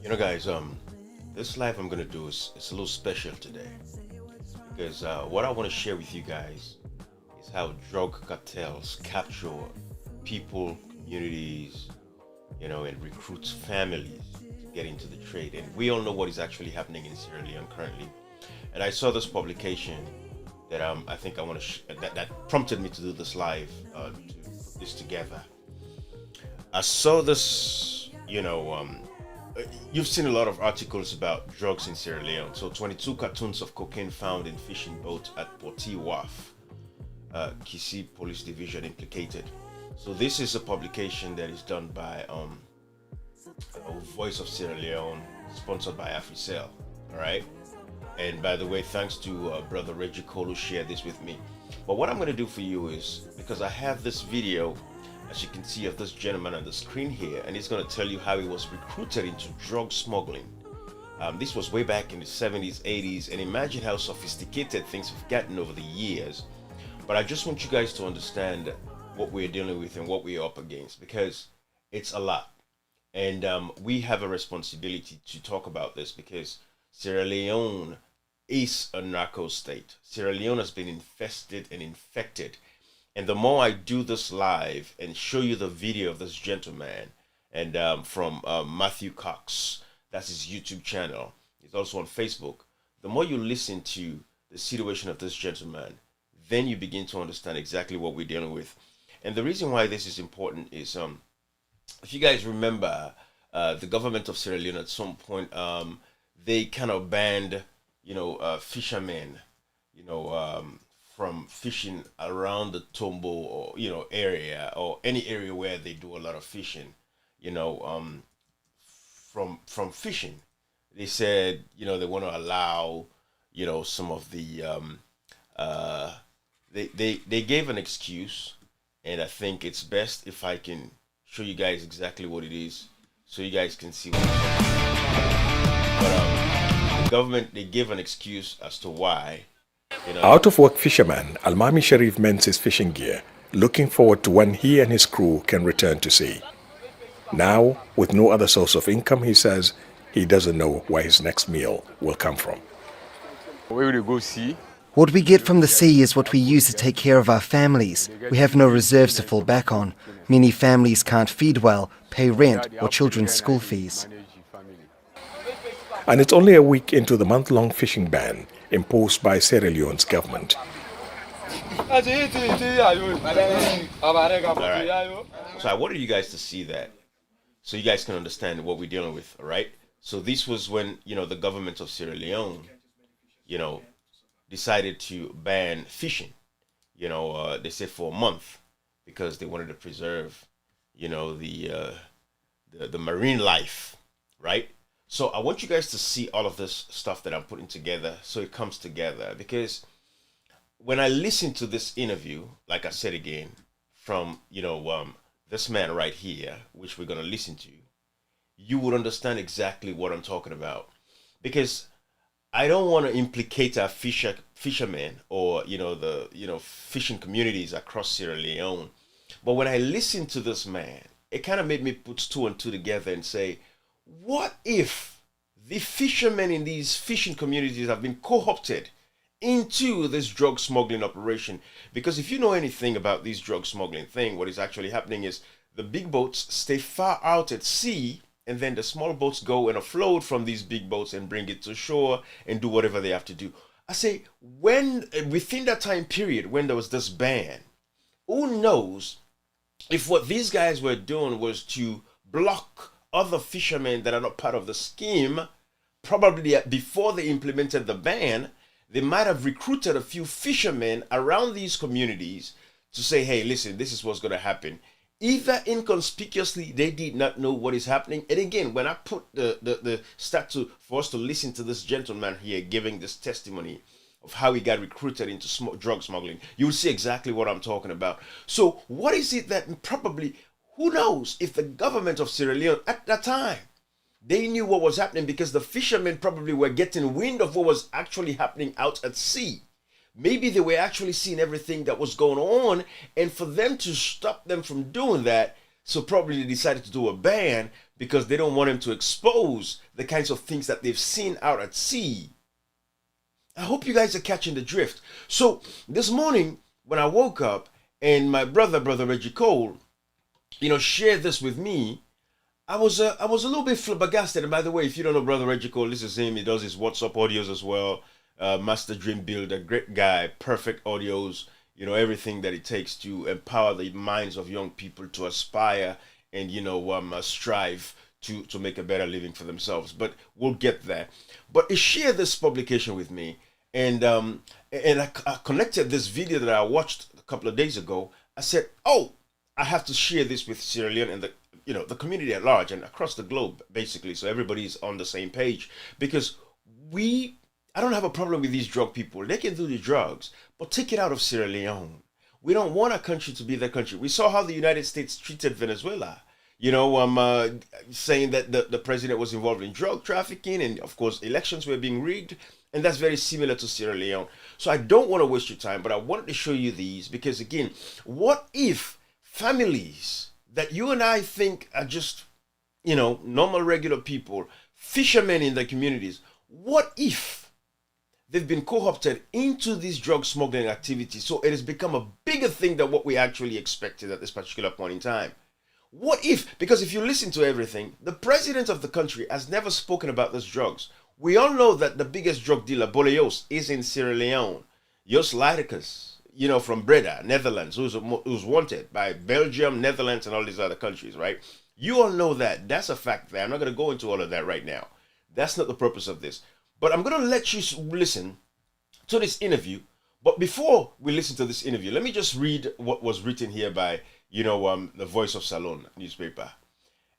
Guys, this live I'm gonna do is it's a little special today because what I want to share with you guys is how drug cartels capture people, communities, and recruits families to get into the trade. And we all know what is actually happening in Sierra Leone currently. And I saw this publication that I think I want to that prompted me to do this live to put this together. I saw this, you've seen a lot of articles about drugs in Sierra Leone. So 22 cartons of cocaine found in fishing boat at Poti Wharf, Kisi Police Division implicated. So this is a publication that is done by Voice of Sierra Leone, sponsored by AfriCell. All right. And by the way, thanks to brother Reggie Cole who shared this with me. But what I'm going to do for you is, because I have this video, as you can see, of this gentleman on the screen here, and he's going to tell you how he was recruited into drug smuggling. This was way back in the 70s, 80s, and imagine how sophisticated things have gotten over the years. But I just want you guys to understand what we're dealing with and what we're up against, because it's a lot. And we have a responsibility to talk about this because Sierra Leone is a narco state. Sierra Leone has been infested and infected. And the more I do this live and show you the video of this gentleman, and from Matthew Cox, that's his YouTube channel, he's also on Facebook, the more you listen to the situation of this gentleman, then you begin to understand exactly what we're dealing with. And the reason why this is important is, if you guys remember, the government of Sierra Leone at some point, they kind of banned, fishermen, from fishing around the Tombo or area or any area where they do a lot of fishing, from fishing. They said they want to allow some of the they gave an excuse, and I think it's best if I can show you guys exactly what it is so you guys can see what I'm talking about. But the government, they gave an excuse as to why. Out of work fisherman Almami Sharif mends his fishing gear, looking forward to when he and his crew can return to sea. Now, with no other source of income, he says he doesn't know where his next meal will come from. Where will you go see? What we get from the sea is what we use to take care of our families. We have no reserves to fall back on. Many families can't feed well, pay rent, or children's school fees. And it's only a week into the month-long fishing ban imposed by Sierra Leone's government. All right. So I wanted you guys to see that so you guys can understand what we're dealing with, all right? So this was when, the government of Sierra Leone, decided to ban fishing, they said for a month because they wanted to preserve, the marine life, right? So I want you guys to see all of this stuff that I'm putting together so it comes together, because when I listen to this interview, like I said again, from, this man right here, which we're going to listen to, you would understand exactly what I'm talking about. Because I don't want to implicate our fishermen or, the fishing communities across Sierra Leone. But when I listen to this man, it kind of made me put two and two together and say, what if the fishermen in these fishing communities have been co-opted into this drug smuggling operation? Because if you know anything about this drug smuggling thing, what is actually happening is the big boats stay far out at sea, and then the small boats go and offload from these big boats and bring it to shore and do whatever they have to do. I say, when within that time period when there was this ban, who knows if what these guys were doing was to block other fishermen that are not part of the scheme. Probably before they implemented the ban, they might have recruited a few fishermen around these communities to say, hey, listen, this is what's going to happen. Either inconspicuously, they did not know what is happening. And again, when I put the start for us to listen to this gentleman here giving this testimony of how he got recruited into drug smuggling, you will see exactly what I'm talking about. So what is it that probably, who knows if the government of Sierra Leone at that time, they knew what was happening, because the fishermen probably were getting wind of what was actually happening out at sea. Maybe they were actually seeing everything that was going on, and for them to stop them from doing that, So probably they decided to do a ban because they don't want him to expose the kinds of things that they've seen out at sea. I hope you guys are catching the drift. So this morning when I woke up and my brother Reggie Cole, shared this with me, I was a little bit flabbergasted. And by the way, if you don't know Brother Reggie Cole, this is him. He does his WhatsApp audios as well. Master Dream Builder, great guy, perfect audios. Everything that it takes to empower the minds of young people to aspire and strive to make a better living for themselves. But we'll get there. But he shared this publication with me, and I connected this video that I watched a couple of days ago. I said, "Oh, I have to share this with Sierra Leone and the community at large and across the globe, basically, so everybody's on the same page." Because I don't have a problem with these drug people. They can do the drugs, but take it out of Sierra Leone. We don't want our country to be their country. We saw how the United States treated Venezuela. Saying that the president was involved in drug trafficking, and of course elections were being rigged, and that's very similar to Sierra Leone. So I don't want to waste your time, but I wanted to show you these because, again, what if families that you and I think are just, normal, regular people, fishermen in their communities, what if they've been co-opted into these drug smuggling activities? So it has become a bigger thing than what we actually expected at this particular point in time. What if, because if you listen to everything, the president of the country has never spoken about these drugs. We all know that the biggest drug dealer, Boleos, is in Sierra Leone. Jos Leidekes, from Breda, Netherlands, who's wanted by Belgium, Netherlands, and all these other countries, right? You all know that. That's a fact there. I'm not going to go into all of that right now. That's not the purpose of this. But I'm going to let you listen to this interview. But before we listen to this interview, let me just read what was written here by, the Voice of Salon newspaper.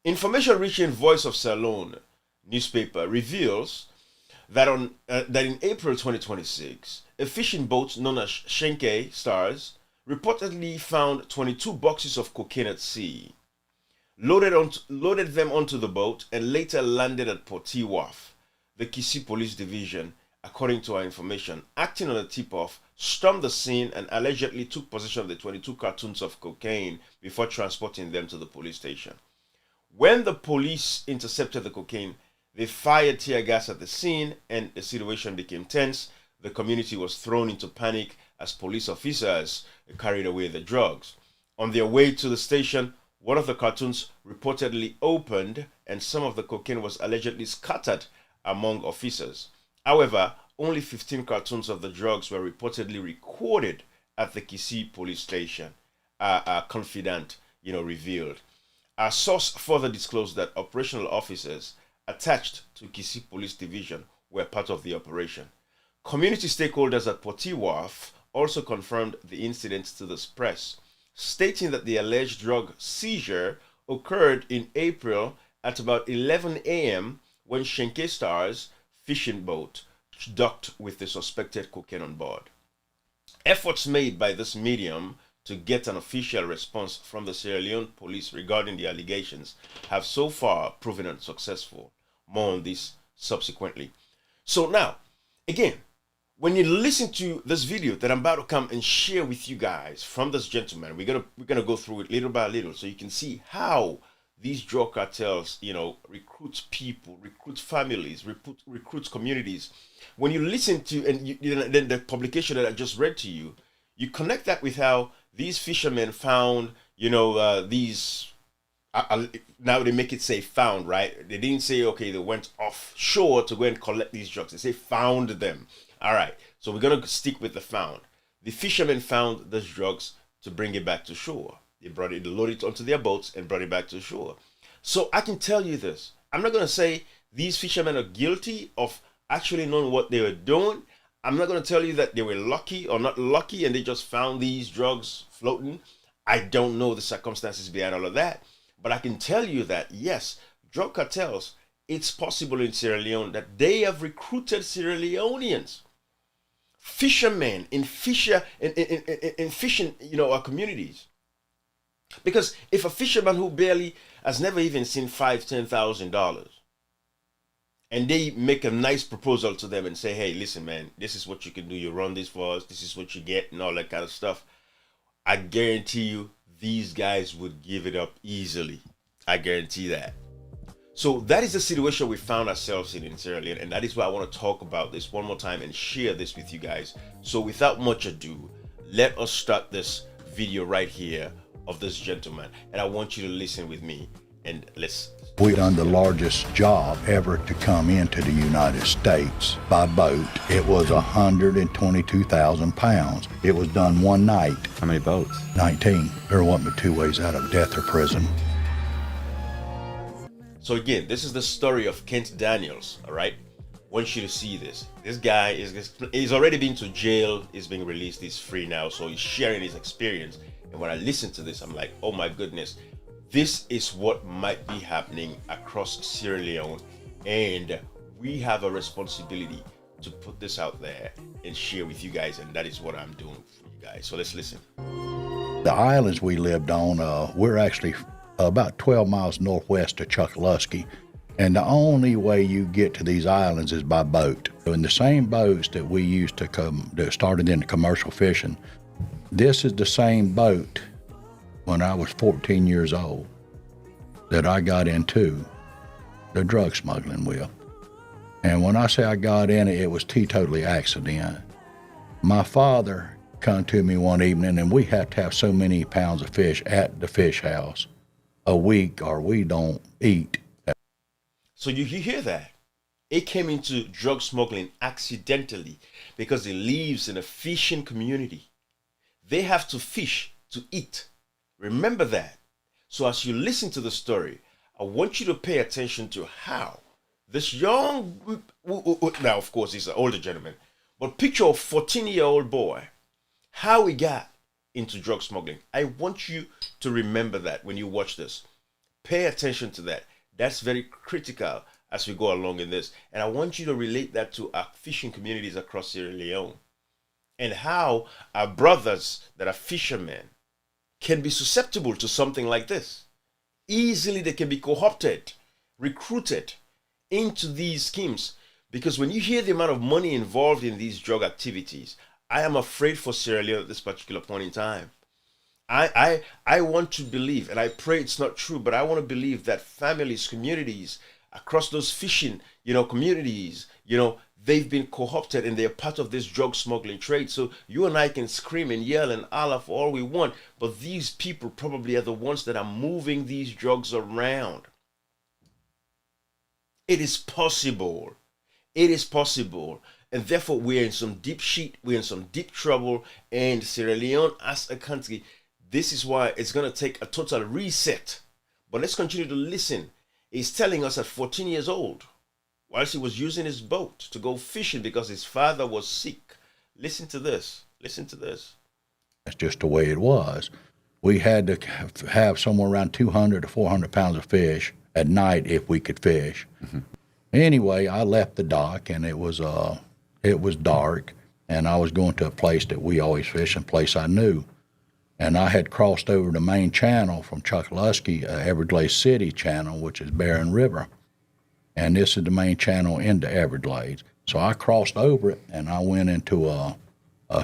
Information reaching Voice of Salon newspaper reveals that that in April 2026, a fishing boat known as Shenke Stars reportedly found 22 boxes of cocaine at sea, loaded them onto the boat, and later landed at Potiwaf. The Kisi Police Division, according to our information, acting on a tip-off, stormed the scene and allegedly took possession of the 22 cartons of cocaine before transporting them to the police station. When the police intercepted the cocaine, they fired tear gas at the scene and the situation became tense. The community was thrown into panic as police officers carried away the drugs. On their way to the station, one of the cartons reportedly opened and some of the cocaine was allegedly scattered among officers. However, only 15 cartons of the drugs were reportedly recorded at the Kisi police station, a confidant, revealed. Our source further disclosed that operational officers attached to Kisi Police Division were part of the operation. Community stakeholders at Potiwaf also confirmed the incident to the press, stating that the alleged drug seizure occurred in April at about 11 a.m. when Shenke Stars fishing boat docked with the suspected cocaine on board. Efforts made by this medium to get an official response from the Sierra Leone police regarding the allegations have so far proven unsuccessful. More on this subsequently. So now, again, when you listen to this video that I'm about to come and share with you guys from this gentleman, we're gonna go through it little by little so you can see how these drug cartels, recruit people, recruit families, recruit communities. When you listen to, and then the publication that I just read to you, you connect that with how these fishermen found, these, now they make it say found, right? They didn't say, okay, they went offshore to go and collect these drugs. They say found them. All right, so we're going to stick with the found. The fishermen found these drugs to bring it back to shore. They loaded it onto their boats and brought it back to shore. So I can tell you this. I'm not going to say these fishermen are guilty of actually knowing what they were doing. I'm not going to tell you that they were lucky or not lucky and they just found these drugs floating. I don't know the circumstances behind all of that. But I can tell you that, yes, drug cartels, it's possible in Sierra Leone that they have recruited Sierra Leoneans, fishermen in fishing, our communities. Because if a fisherman who barely has never even seen $5,000-$10,000, and they make a nice proposal to them and say, hey, listen, man, this is what you can do. You run this for us. This is what you get and all that kind of stuff. I guarantee you these guys would give it up easily. I guarantee that. So that is the situation we found ourselves in Sierra Leone, and that is why I want to talk about this one more time and share this with you guys. So without much ado, let us start this video right here of this gentleman, and I want you to listen with me, and let's. We done the largest job ever to come into the United States by boat. It was 122,000 pounds. It was done one night. How many boats? 19. There wasn't but 2 ways out of death or prison. So again, this is the story of Kent Daniels, all right? I want you to see this. This guy he's already been to jail. He's being released. He's free now. So he's sharing his experience. And when I listen to this, I'm like, oh my goodness, this is what might be happening across Sierra Leone. And we have a responsibility to put this out there and share with you guys. And that is what I'm doing for you guys. So let's listen. The islands we lived on, we're actually about 12 miles northwest of Chuckaluski, and the only way you get to these islands is by boat. In the same boats that we used to come, that started in commercial fishing, this is the same boat when I was 14 years old that I got into the drug smuggling with. And when I say I got in it, it was teetotally accident. My father come to me one evening, and we have to have so many pounds of fish at the fish house a week or we don't eat. So you hear that? It came into drug smuggling accidentally because it lives in a fishing community. They have to fish to eat. Remember that. So as you listen to the story, I want you to pay attention to how this young, now of course he's an older gentleman, but picture a 14-year-old boy, how he got into drug smuggling. I want you to remember that when you watch this. Pay attention to that. That's very critical as we go along in this. And I want you to relate that to our fishing communities across Sierra Leone and how our brothers that are fishermen can be susceptible to something like this. Easily they can be co-opted, recruited into these schemes. Because when you hear the amount of money involved in these drug activities, I am afraid for Sierra Leone at this particular point in time. I want to believe, and I pray it's not true, but I want to believe that families, communities, across those fishing, communities, they've been co-opted and they're part of this drug smuggling trade. So you and I can scream and yell and holler for all we want, but these people probably are the ones that are moving these drugs around. It is possible. It is possible. And therefore, we're in some deep shit, we're in some deep trouble. And Sierra Leone, as a country, this is why it's going to take a total reset. But let's continue to listen. He's telling us at 14 years old, whilst he was using his boat to go fishing because his father was sick. Listen to this. Listen to this. That's just the way it was. We had to have somewhere around 200 to 400 pounds of fish at night if we could fish. Mm-hmm. Anyway, I left the dock, and it was dark, and I was going to a place that we always fish, a place I knew. And I had crossed over the main channel from Chuckaluski, Everglades City channel, which is Barren River. And this is the main channel into Everglades. So I crossed over it, and I went into a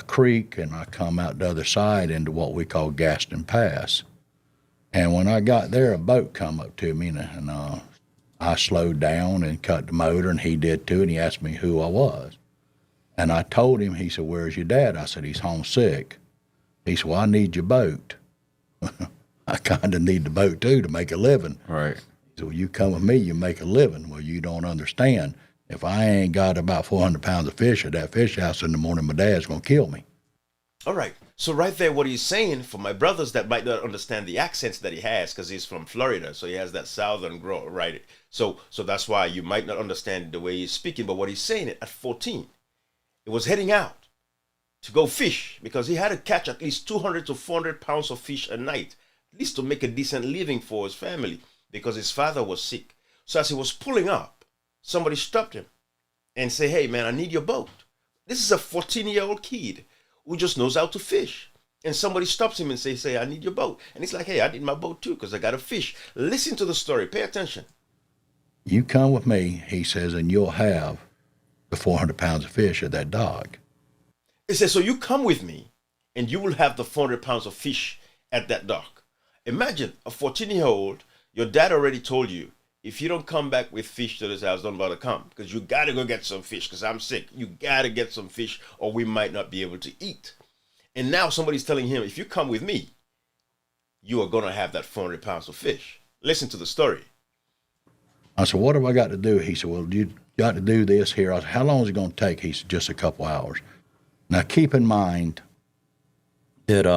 creek, and I come out the other side into what we call Gaston Pass. And when I got there, a boat come up to me, and I slowed down and cut the motor, and he did too, and he asked me who I was. And I told him. He said, "Where's your dad?" I said, "He's homesick." He said, "Well, I need your boat." I kind of need the boat too to make a living. Right. He said, "Well, you come with me, you make a living." Well, you don't understand. If I ain't got about 400 pounds of fish at that fish house in the morning, my dad's going to kill me. All right. So right there, what he's saying, for my brothers that might not understand the accents that he has, because he's from Florida, so he has that southern growl, right? So that's why you might not understand the way he's speaking. But what he's saying, at 14, it was heading out to go fish because he had to catch at least 200 to 400 pounds of fish a night, at least to make a decent living for his family because his father was sick. So as he was pulling up, somebody stopped him and said, "Hey, man, I need your boat." This is a 14-year-old kid who just knows how to fish. And somebody stops him and says, "I need your boat." And he's like, "Hey, I need my boat too because I got to fish." Listen to the story. Pay attention. "You come with me," he says, "and you'll have the 400 pounds of fish at that dock." It says, so you come with me and you will have the 400 pounds of fish at that dock. Imagine a 14-year-old, your dad already told you, if you don't come back with fish to this house, don't bother come. Because you got to go get some fish because I'm sick. You got to get some fish or we might not be able to eat. And now somebody's telling him, if you come with me, you are going to have that 400 pounds of fish. Listen to the story. I said, what have I got to do? He said, well, you got to do this here. I said, how long is it going to take? He said, just a couple hours. Now, keep in mind that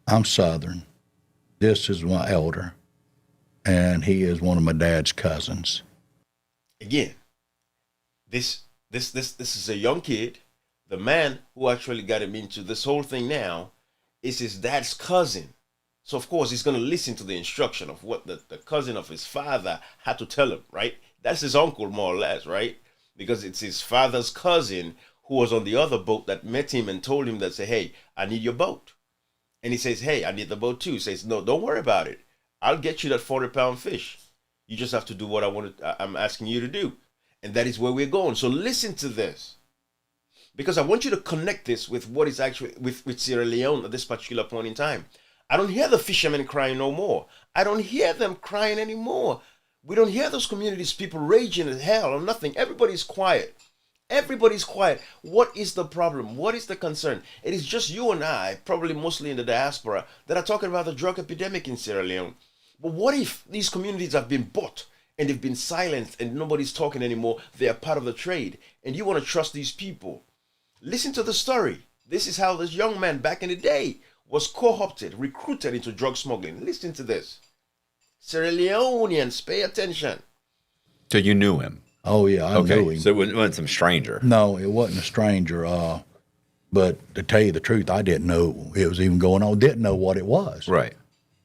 I'm Southern. This is my elder, and he is one of my dad's cousins. Again, this is a young kid. The man who actually got him into this whole thing now is his dad's cousin. So, of course, he's going to listen to the instruction of what the cousin of his father had to tell him, right? That's his uncle, more or less, right? Because it's his father's cousin who was on the other boat that met him and told him that, say, hey, I need your boat. And he says, hey, I need the boat too. He says, no, don't worry about it. I'll get you that 40-pound fish. You just have to do what I'm asking you to do. And that is where we're going. So listen to this. Because I want you to connect this with what is actually with Sierra Leone at this particular point in time. I don't hear the fishermen crying no more. I don't hear them crying anymore. We don't hear those communities, people raging as hell or nothing. Everybody's quiet. Everybody's quiet. What is the problem? What is the concern? It is just you and I, probably mostly in the diaspora, that are talking about the drug epidemic in Sierra Leone. But what if these communities have been bought and they've been silenced and nobody's talking anymore? They are part of the trade. And you want to trust these people. Listen to the story. This is how this young man back in the day was co-opted, recruited into drug smuggling. Listen to this. Sierra Leoneans, pay attention. So you knew him? Oh, yeah, I knew him. So it wasn't some stranger? No, it wasn't a stranger. But to tell you the truth, I didn't know it was even going on. Didn't know what it was. Right.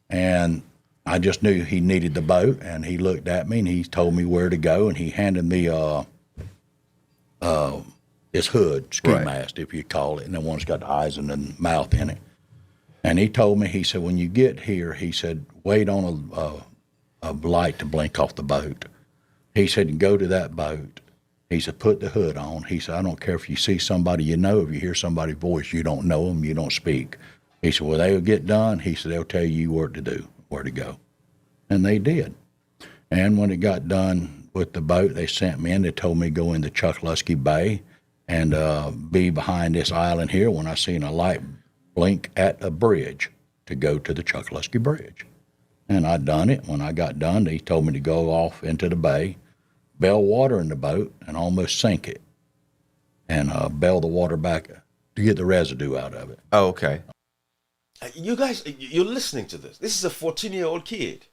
And I just knew he needed the boat, and he looked at me, and he told me where to go, and he handed me his hood, ski mask, if you call it, and the one that's got the eyes and the mouth in it. And he told me, he said, when you get here, he said, wait on a light to blink off the boat. He said, go to that boat. He said, put the hood on. He said, I don't care if you see somebody you know, if you hear somebody's voice, you don't know them, you don't speak. He said, well, they'll get done. He said, they'll tell you what to do, where to go. And they did. And when it got done with the boat, they sent me in. They told me to go into Chuklusky Bay and be behind this island here when I seen a light blink at a bridge to go to the Chuklusky Bridge. And I done it. When I got done, he told me to go off into the bay, bail water in the boat, and almost sink it, and bail the water back to get the residue out of it. Oh, okay. You guys, you're listening to this. This is a 14-year-old kid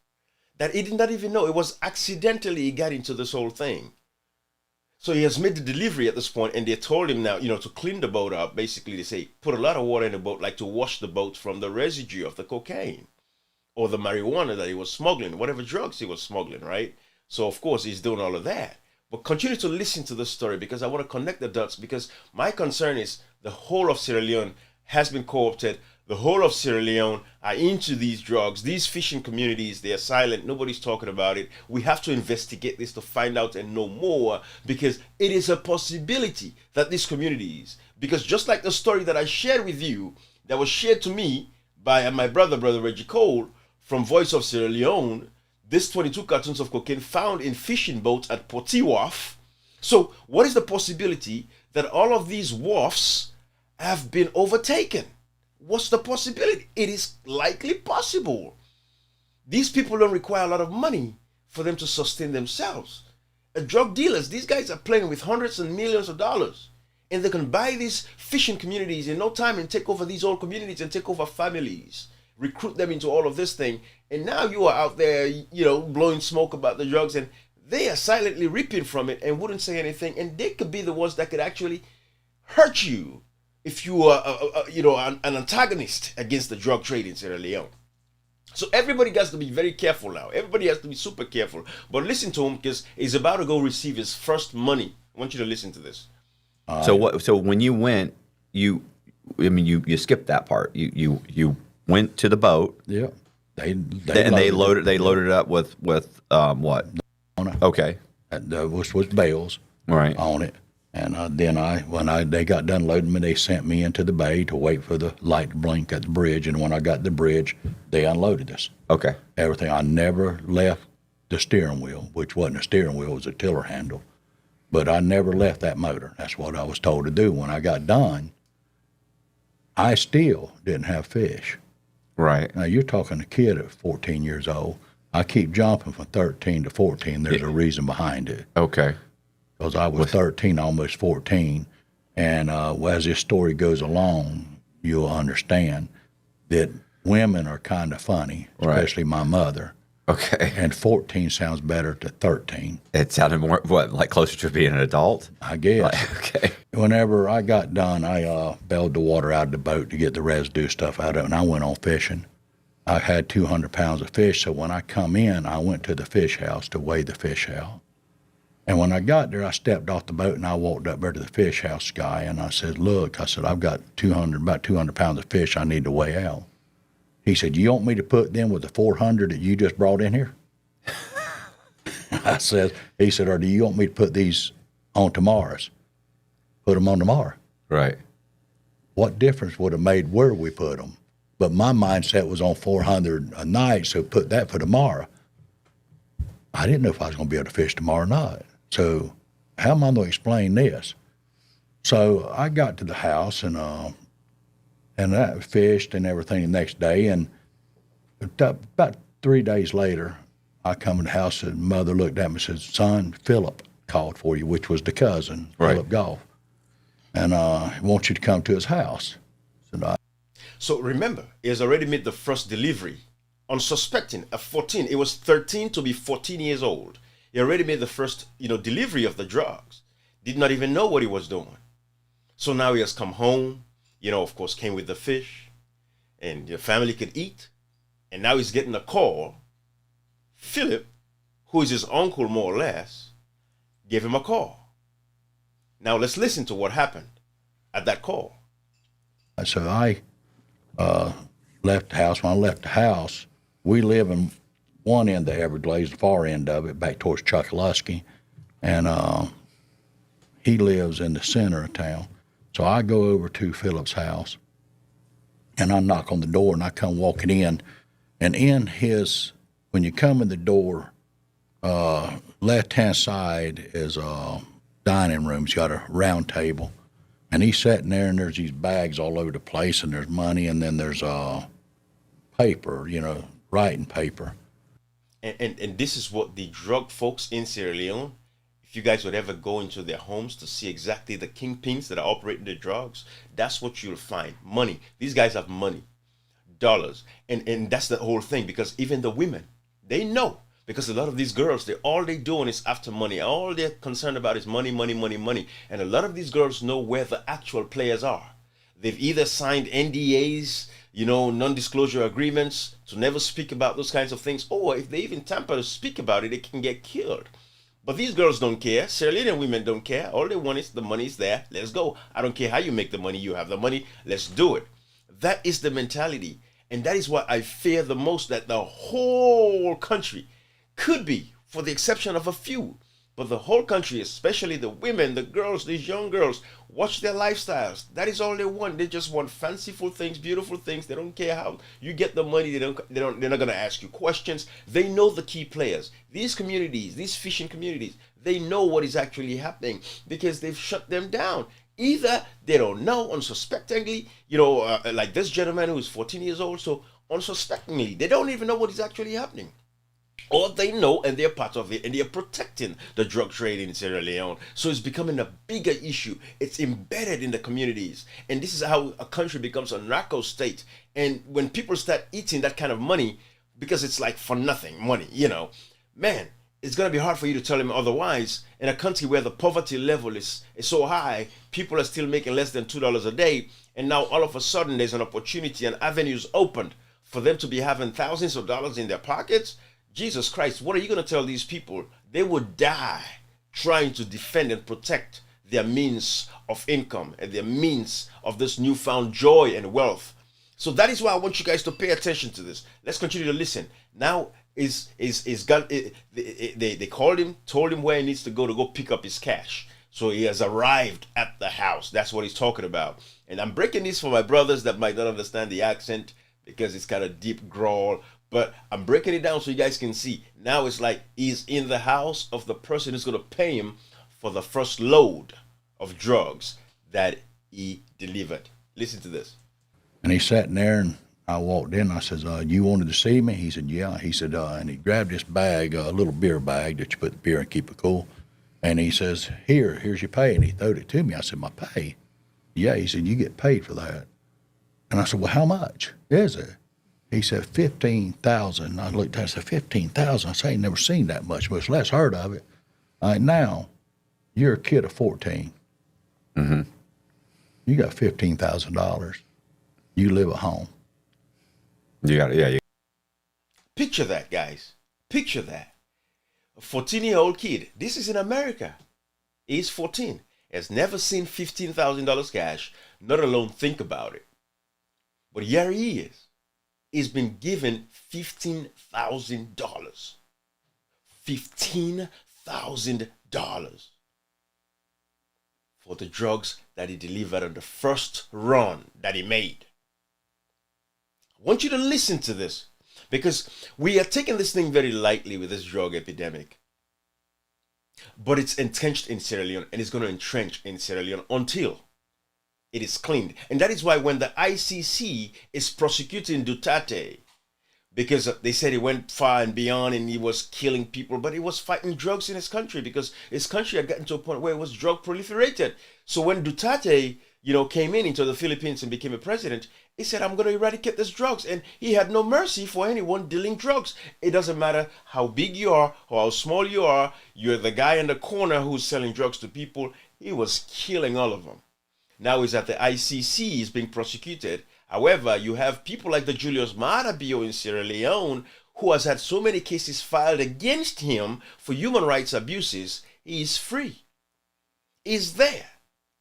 that he did not even know. It was accidentally he got into this whole thing. So he has made the delivery at this point, and they told him now, to clean the boat up. Basically, they say, put a lot of water in the boat, like to wash the boat from the residue of the cocaine or the marijuana that he was smuggling, whatever drugs he was smuggling, right? So, of course, he's doing all of that. But continue to listen to the story because I want to connect the dots, because my concern is the whole of Sierra Leone has been co-opted. The whole of Sierra Leone are into these drugs. These fishing communities, they are silent. Nobody's talking about it. We have to investigate this to find out and know more, because it is a possibility that these communities, because just like the story that I shared with you, that was shared to me by my brother Reggie Cole from Voice of Sierra Leone, this 22 cartons of cocaine found in fishing boats at Poti Wharf. So what is the possibility that all of these wharfs have been overtaken? What's the possibility? It is likely possible. These people don't require a lot of money for them to sustain themselves. Drug dealers, these guys are playing with hundreds and millions of dollars. And they can buy these fishing communities in no time and take over these old communities and take over families, recruit them into all of this thing. And now you are out there, blowing smoke about the drugs, and they are silently reaping from it and wouldn't say anything. And they could be the ones that could actually hurt you if you are, an antagonist against the drug trade in Sierra Leone. So everybody has to be very careful now. Everybody has to be super careful. But listen to him, because he's about to go receive his first money. I want you to listen to this. So when you went, you skipped that part. You went to the boat. Yeah. They loaded it up with what? On it. Okay. Which was bales right on it. And when they got done loading me, they sent me into the bay to wait for the light to blink at the bridge. And when I got to the bridge, they unloaded us. Okay. Everything. I never left the steering wheel, which wasn't a steering wheel, it was a tiller handle. But I never left that motor. That's what I was told to do. When I got done, I still didn't have fish. Right. Now, you're talking a kid at 14 years old. I keep jumping from 13 to 14. There's a reason behind it. Okay. Because I was 13, almost 14. And as this story goes along, you'll understand that women are kind of funny, especially my mother. Okay. And 14 sounds better to 13. It sounded more, like closer to being an adult? I guess. Okay. Whenever I got done, I bailed the water out of the boat to get the residue stuff out of it, and I went on fishing. I had 200 pounds of fish, so when I come in, I went to the fish house to weigh the fish out. And when I got there, I stepped off the boat and I walked up there to the fish house guy and I said, look, I've got about 200 pounds of fish I need to weigh out. He said, you want me to put them with the 400 that you just brought in here? He said, or do you want me to put these on tomorrow's? Put them on tomorrow. Right. What difference would have made where we put them? But my mindset was on 400 a night, so put that for tomorrow. I didn't know if I was going to be able to fish tomorrow or not. So how am I going to explain this? So I got to the house and I fished and everything the next day. And about 3 days later, I come in the house and mother looked at me and said, son, Philip called for you, which was the cousin, right. Philip Goff. And I want you to come to his house. So remember, he has already made the first delivery unsuspecting at 14. It was 13 to be 14 years old. He already made the first, delivery of the drugs. Did not even know what he was doing. So now he has come home, of course, came with the fish, and your family could eat. And now he's getting a call. Philip, who is his uncle more or less, gave him a call. Now let's listen to what happened at that call. So I left the house. When I left the house, we live in one end of the Everglades, the far end of it, back towards Chokoloskee, and he lives in the center of town. So I go over to Philip's house, and I knock on the door, and I come walking in, and when you come in the door, left-hand side is a dining room. It's got a round table, and he's sitting there, and there's these bags all over the place, and there's money, and then there's paper, writing paper. And this is what the drug folks in Sierra Leone, if you guys would ever go into their homes to see exactly the kingpins that are operating the drugs, that's what you'll find. Money. These guys have money, dollars. And that's the whole thing, because even the women, they know. Because a lot of these girls, all they're doing is after money. All they're concerned about is money, money, money, money. And a lot of these girls know where the actual players are. They've either signed NDAs, non-disclosure agreements to never speak about those kinds of things. Or if they even tamper to speak about it, they can get killed. But these girls don't care. Sierra Leonean women don't care. All they want is the money's there. Let's go. I don't care how you make the money. You have the money. Let's do it. That is the mentality. And that is what I fear the most, that the whole country could be, for the exception of a few, but the whole country, especially the women, the girls, these young girls, watch their lifestyles. That is all they want. They just want fanciful things, beautiful things. They don't care how you get the money. They're not going to ask you questions. They know the key players. These communities, these fishing communities, they know what is actually happening because they've shut them down. Either they don't know unsuspectingly, like this gentleman who is 14 years old, so unsuspectingly, they don't even know what is actually happening. Or they know and they're part of it and they're protecting the drug trade in Sierra Leone. So it's becoming a bigger issue. It's embedded in the communities. And this is how a country becomes a narco state. And when people start eating that kind of money, because it's like for nothing money, man, it's going to be hard for you to tell them otherwise. In a country where the poverty level is so high, people are still making less than $2 a day. And now all of a sudden there's an opportunity and avenues opened for them to be having thousands of dollars in their pockets. Jesus Christ, what are you going to tell these people? They would die trying to defend and protect their means of income and their means of this newfound joy and wealth. So that is why I want you guys to pay attention to this. Let's continue to listen. Now they called him, told him where he needs to go pick up his cash. So he has arrived at the house. That's what he's talking about. And I'm breaking this for my brothers that might not understand the accent because it's kind of deep growl. But I'm breaking it down so you guys can see. Now it's like he's in the house of the person who's going to pay him for the first load of drugs that he delivered. Listen to this. And he sat in there, and I walked in. I says, you wanted to see me? He said, yeah. He said, and he grabbed this bag, a little beer bag that you put the beer and keep it cool. And he says, here's your pay. And he throwed it to me. I said, my pay? Yeah. He said, you get paid for that. And I said, well, how much is it? He said, 15,000. I looked at it, I said, 15,000. I said, I ain't never seen that much less heard of it. Now, you're a kid of 14. Mm-hmm. You got $15,000. You live at home. You got it, yeah. Picture that, guys. Picture that. A 14-year-old kid. This is in America. He's 14. Has never seen $15,000 cash, not alone think about it. But here he is. He's been given $15,000. $15,000 for the drugs that he delivered on the first run that he made. I want you to listen to this because we are taking this thing very lightly with this drug epidemic. But it's entrenched in Sierra Leone and it's going to entrench in Sierra Leone until it is cleaned. And that is why when the ICC is prosecuting Duterte, because they said he went far and beyond and he was killing people, but he was fighting drugs in his country because his country had gotten to a point where it was drug proliferated. So when Duterte, came into the Philippines and became a president, he said, I'm going to eradicate these drugs. And he had no mercy for anyone dealing drugs. It doesn't matter how big you are or how small you are. You're the guy in the corner who's selling drugs to people. He was killing all of them. Now he's at the ICC, he's being prosecuted. However, you have people like the Julius Maada Bio in Sierra Leone who has had so many cases filed against him for human rights abuses. He is free. He's there.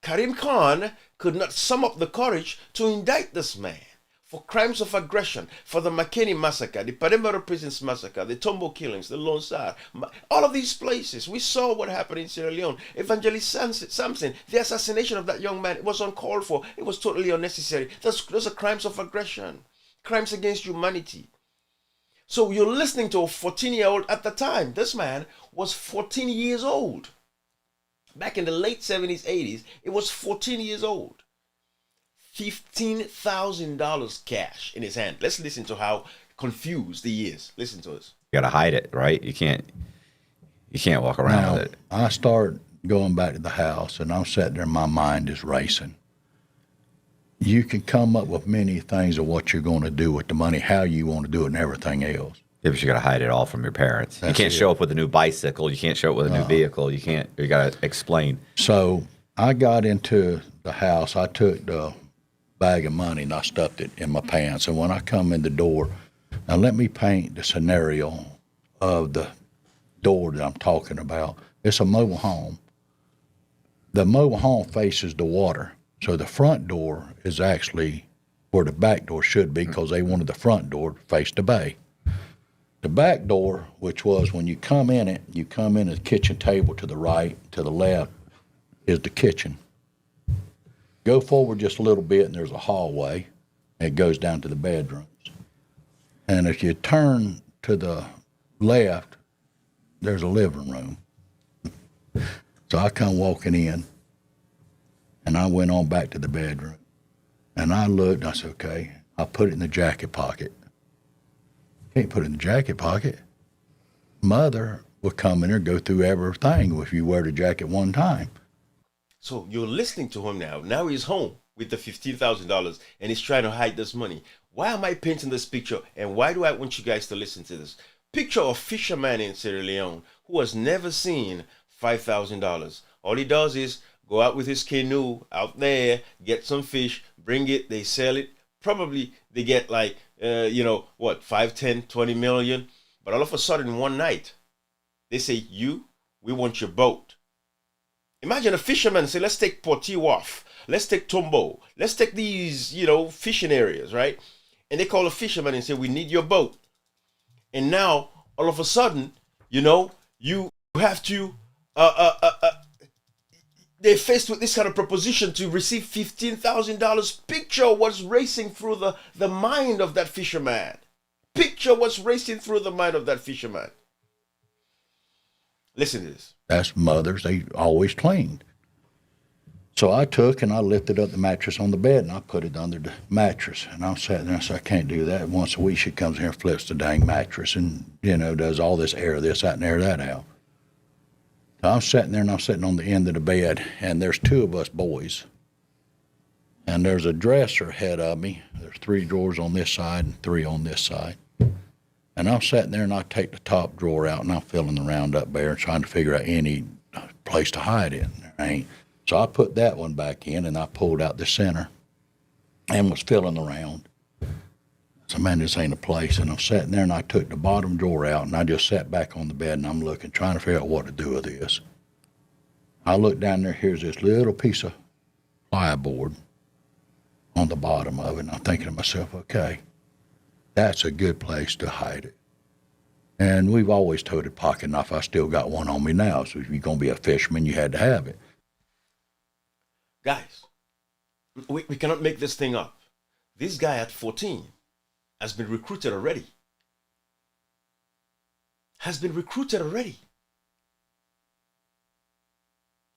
Karim Khan could not sum up the courage to indict this man for crimes of aggression, for the Makeni massacre, the Pademaro Prisons massacre, the Tombo killings, the Lone Star, all of these places. We saw what happened in Sierra Leone. Evangelist Samson, the assassination of that young man, it was uncalled for. It was totally unnecessary. Those are crimes of aggression, crimes against humanity. So you're listening to a 14-year-old at the time. This man was 14 years old. Back in the late 70s, 80s, it was 14 years old. $15,000 cash in his hand. Let's listen to how confused he is. Listen to us. You got to hide it, right? You can't walk around with it. I start going back to the house, and I'm sitting there, my mind is racing. You can come up with many things of what you're going to do with the money, how you want to do it, and everything else. Yeah, but you got to hide it all from your parents. That's you can't it. show up with a new bicycle. You can't show up with a new vehicle. You got to explain. So I got into the house. I took the bag of money and I stuffed it in my pants. And when I come in the door, now let me paint the scenario of the door that I'm talking about. It's a mobile home. The mobile home faces the water. So the front door is actually where the back door should be because they wanted the front door to face the bay. The back door, which was when you come in it, you come in a kitchen table to the right, to the left is the kitchen. Go forward just a little bit and there's a hallway. It goes down to the bedrooms. And if you turn to the left, there's a living room. So I come walking in and I went on back to the bedroom. And I looked and I said, okay, I put it in the jacket pocket. Can't put it in the jacket pocket. Mother will come in there, go through everything if you wear the jacket one time. So you're listening to him now. Now he's home with the $15,000 and he's trying to hide this money. Why am I painting this picture and why do I want you guys to listen to this? Picture a fisherman in Sierra Leone who has never seen $5,000. All he does is go out with his canoe out there, get some fish, bring it, they sell it. Probably they get like, 5, 10, 20 million. But all of a sudden one night, they say, we want your boat. Imagine a fisherman say, let's take Porti Wharf, let's take Tombo, let's take these, fishing areas, right? And they call a fisherman and say, we need your boat. And now, all of a sudden, you have to, they're faced with this kind of proposition to receive $15,000. Picture what's racing through the mind of that fisherman. Picture what's racing through the mind of that fisherman. Listen to this. That's mothers. They always cleaned. So I took and I lifted up the mattress on the bed and I put it under the mattress. And I'm sitting there and I said, I can't do that. Once a week she comes here and flips the dang mattress and, does all this air this, that, and air that out. So I'm sitting there and I'm sitting on the end of the bed and there's two of us boys. And there's a dresser ahead of me. There's 3 drawers on this side and 3 on this side. And I'm sitting there and I take the top drawer out and I'm feeling around up there and trying to figure out any place to hide it. There ain't. So I put that one back in and I pulled out the center and was feeling around. So, man, this ain't a place. And I'm sitting there and I took the bottom drawer out and I just sat back on the bed and I'm looking, trying to figure out what to do with this. I look down there, here's this little piece of plyboard on the bottom of it. And I'm thinking to myself, okay, that's a good place to hide it. And we've always toted pocket knife. I still got one on me now. So if you're going to be a fisherman, you had to have it. Guys, we cannot make this thing up. This guy at 14 has been recruited already.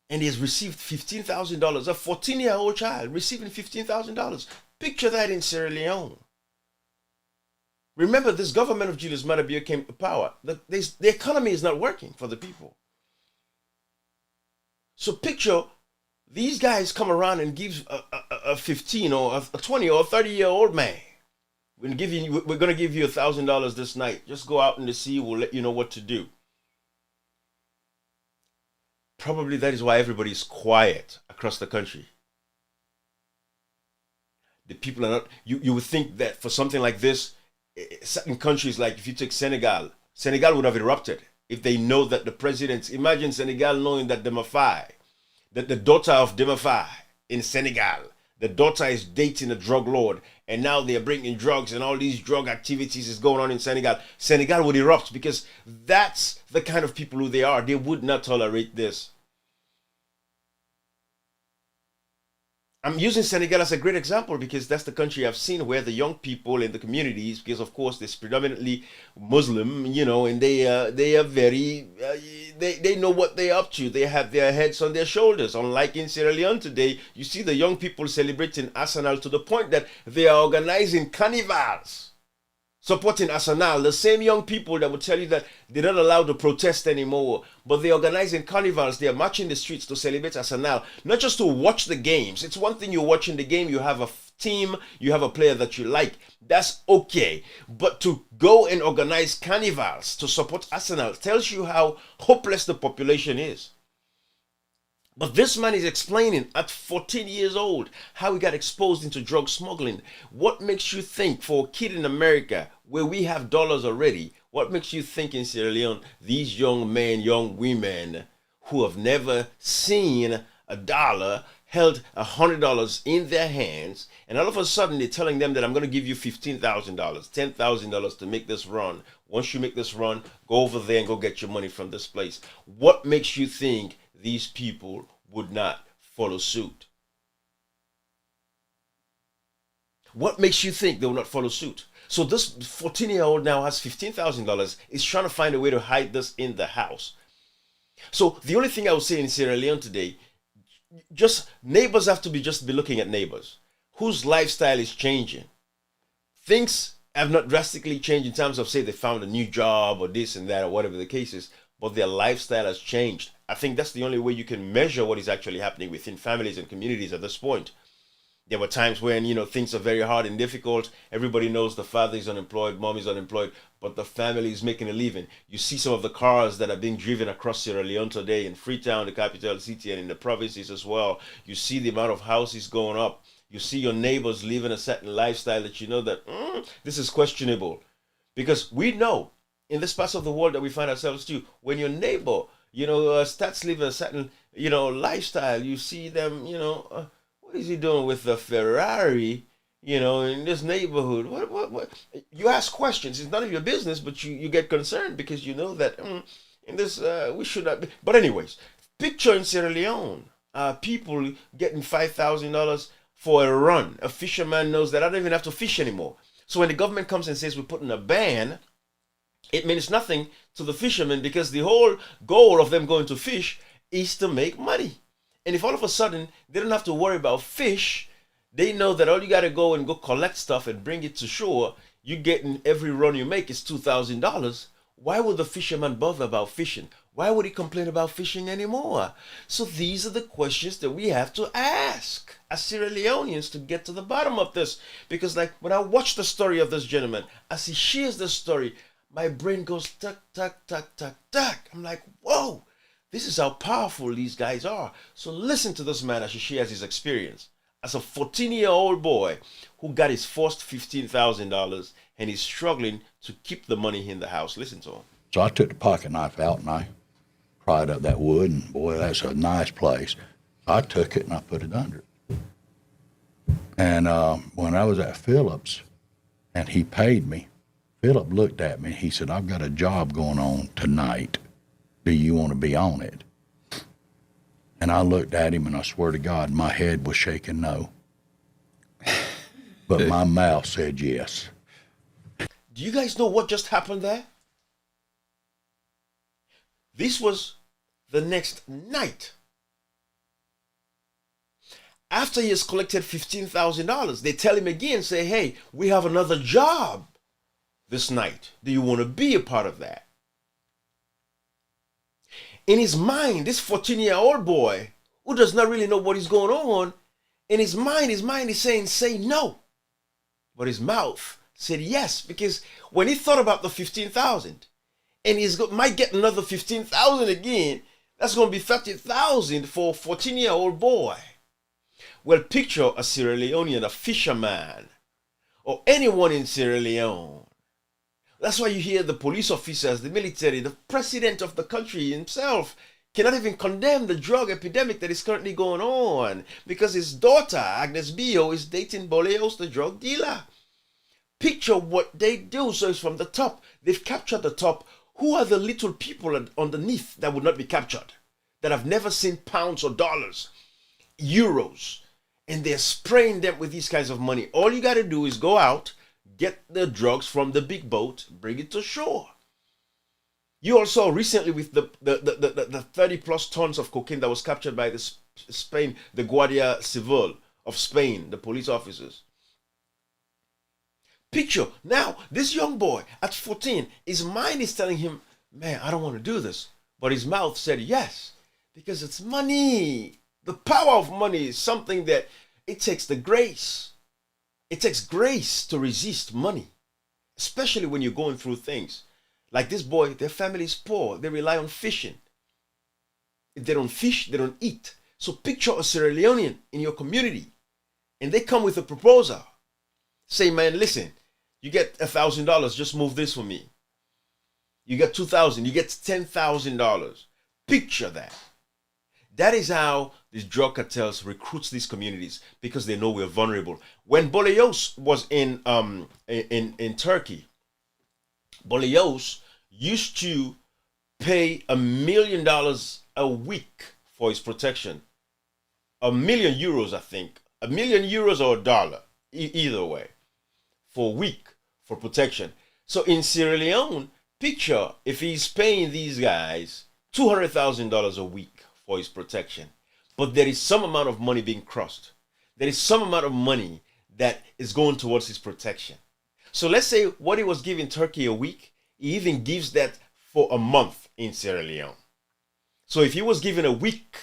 And he has received $15,000. A 14-year-old child receiving $15,000. Picture that in Sierra Leone. Remember, this government of Julius Maada Bio came to power. The economy is not working for the people. So picture these guys come around and give a 15 or a 20 or a 30-year-old man, we're going to give you $1,000 this night. Just go out in the sea. We'll let you know what to do. Probably that is why everybody is quiet across the country. The people are not. You would think that for something like this, certain countries, like if you take Senegal would have erupted if they know that the president. Imagine Senegal knowing that that the daughter of Demafai in Senegal, the daughter is dating a drug lord, and now they are bringing drugs and all these drug activities is going on in Senegal. Senegal would erupt because that's the kind of people who they are. They would not tolerate this. I'm using Senegal as a great example because that's the country I've seen where the young people in the communities, because of course they're predominantly Muslim, and they are very, they know what they're up to. They have their heads on their shoulders. Unlike in Sierra Leone today, you see the young people celebrating Arsenal to the point that they are organizing carnivals, supporting Arsenal. The same young people that would tell you that they're not allowed to protest anymore, but they're organizing carnivals. They're marching the streets to celebrate Arsenal, not just to watch the games. It's one thing you're watching the game, you have a team, you have a player that you like. That's okay. But to go and organize carnivals to support Arsenal tells you how hopeless the population is. But this man is explaining at 14 years old how he got exposed into drug smuggling. What makes you think for a kid in America where we have dollars already, what makes you think in Sierra Leone these young men, young women who have never seen a dollar held $100 in their hands, and all of a sudden they're telling them that I'm going to give you $15,000, $10,000 to make this run. Once you make this run, go over there and go get your money from this place. What makes you think these people would not follow suit? What makes you think they will not follow suit? So this 14-year-old now has $15,000, is trying to find a way to hide this in the house. So the only thing I would say in Sierra Leone today, just neighbors have to be looking at neighbors whose lifestyle is changing. Things have not drastically changed in terms of, say, they found a new job or this and that or whatever the case is, but their lifestyle has changed. I think that's the only way you can measure what is actually happening within families and communities at this point. There were times when, things are very hard and difficult. Everybody knows the father is unemployed, mom is unemployed, but the family is making a living. You see some of the cars that are being driven across Sierra Leone today in Freetown, the capital city, and in the provinces as well. You see the amount of houses going up. You see your neighbors living a certain lifestyle that you know that this is questionable. Because we know in this part of the world that we find ourselves to, when your neighbor, starts living a certain, lifestyle, you see them, what is he doing with the Ferrari, in this neighborhood? What? You ask questions. It's none of your business, but you get concerned because you know that in this, we should not be. But anyways, picture in Sierra Leone, people getting $5,000 for a run. A fisherman knows that I don't even have to fish anymore. So when the government comes and says we're putting a ban, it means nothing to the fishermen, because the whole goal of them going to fish is to make money. And if all of a sudden they don't have to worry about fish, they know that all you got to go and go collect stuff and bring it to shore, you getting every run you make is $2,000. Why would the fisherman bother about fishing? Why would he complain about fishing anymore? So these are the questions that we have to ask as Sierra Leoneans to get to the bottom of this. Because like when I watch the story of this gentleman, as he shares the story, my brain goes tuck, tuck, tuck, tuck, tuck. I'm like, whoa, this is how powerful these guys are. So listen to this man as he shares his experience as a 14-year-old boy who got his first $15,000 and he's struggling to keep the money in the house. Listen to him. So I took the pocket knife out and I pried up that wood, and boy, that's a nice place. I took it and I put it under it. And when I was at Phillips and he paid me, Philip looked at me. He said, I've got a job going on tonight. Do you want to be on it? And I looked at him, and I swear to God, my head was shaking no. But my mouth said yes. Do you guys know what just happened there? This was the next night. After he has collected $15,000, they tell him again, say, hey, we have another job this night. Do you want to be a part of that? In his mind, this 14-year-old boy who does not really know what is going on, in his mind is saying, say no. But his mouth said yes, because when he thought about the 15,000 and might get another 15,000 again, that's going to be 30,000 for a 14-year-old boy. Well, picture a Sierra Leonean, a fisherman, or anyone in Sierra Leone. That's why you hear the police officers, the military, the president of the country himself cannot even condemn the drug epidemic that is currently going on, because his daughter, Agnes Bio, is dating Boleos, the drug dealer. Picture what they do. So it's from the top. They've captured the top. Who are the little people underneath that would not be captured, that have never seen pounds or dollars, euros, and they're spraying them with these kinds of money? All you got to do is go out, get the drugs from the big boat, bring it to shore. You also recently with the 30 plus tons of cocaine that was captured by the Guardia Civil of Spain, the police officers. Picture, now this young boy at 14, his mind is telling him, man, I don't want to do this. But his mouth said yes, because it's money. The power of money is something that it takes the grace. It takes grace to resist money, especially when you're going through things. Like this boy, their family is poor. They rely on fishing. If they don't fish, they don't eat. So picture a Sierra Leonean in your community, and they come with a proposal. Say, man, listen, you get $1,000, just move this for me. You get $2,000, you get $10,000. Picture that. That is how these drug cartels recruits these communities, because they know we're vulnerable. When Boleos was in Turkey, Boleos used to pay $1 million a week for his protection. €1 million, I think. €1 million or $1, either way, for a week for protection. So in Sierra Leone, picture if he's paying these guys $200,000 a week for his protection, but there is some amount of money being crossed. There is some amount of money that is going towards his protection. So let's say what he was giving Turkey a week, he even gives that for a month in Sierra Leone. So if he was given a week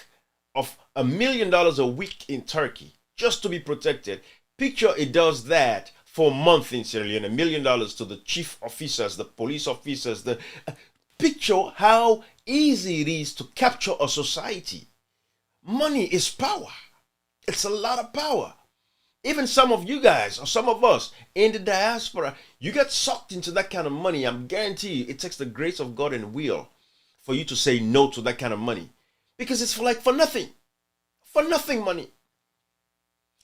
of $1 million a week in Turkey just to be protected, picture it does that for a month in Sierra Leone, $1 million to the chief officers, the police officers. Picture how easy it is to capture a society. Money is power. It's a lot of power. Even some of you guys, or some of us in the diaspora, you get sucked into that kind of money. I'm guarantee you, it takes the grace of God and will for you to say no to that kind of money, because it's for nothing. For nothing money.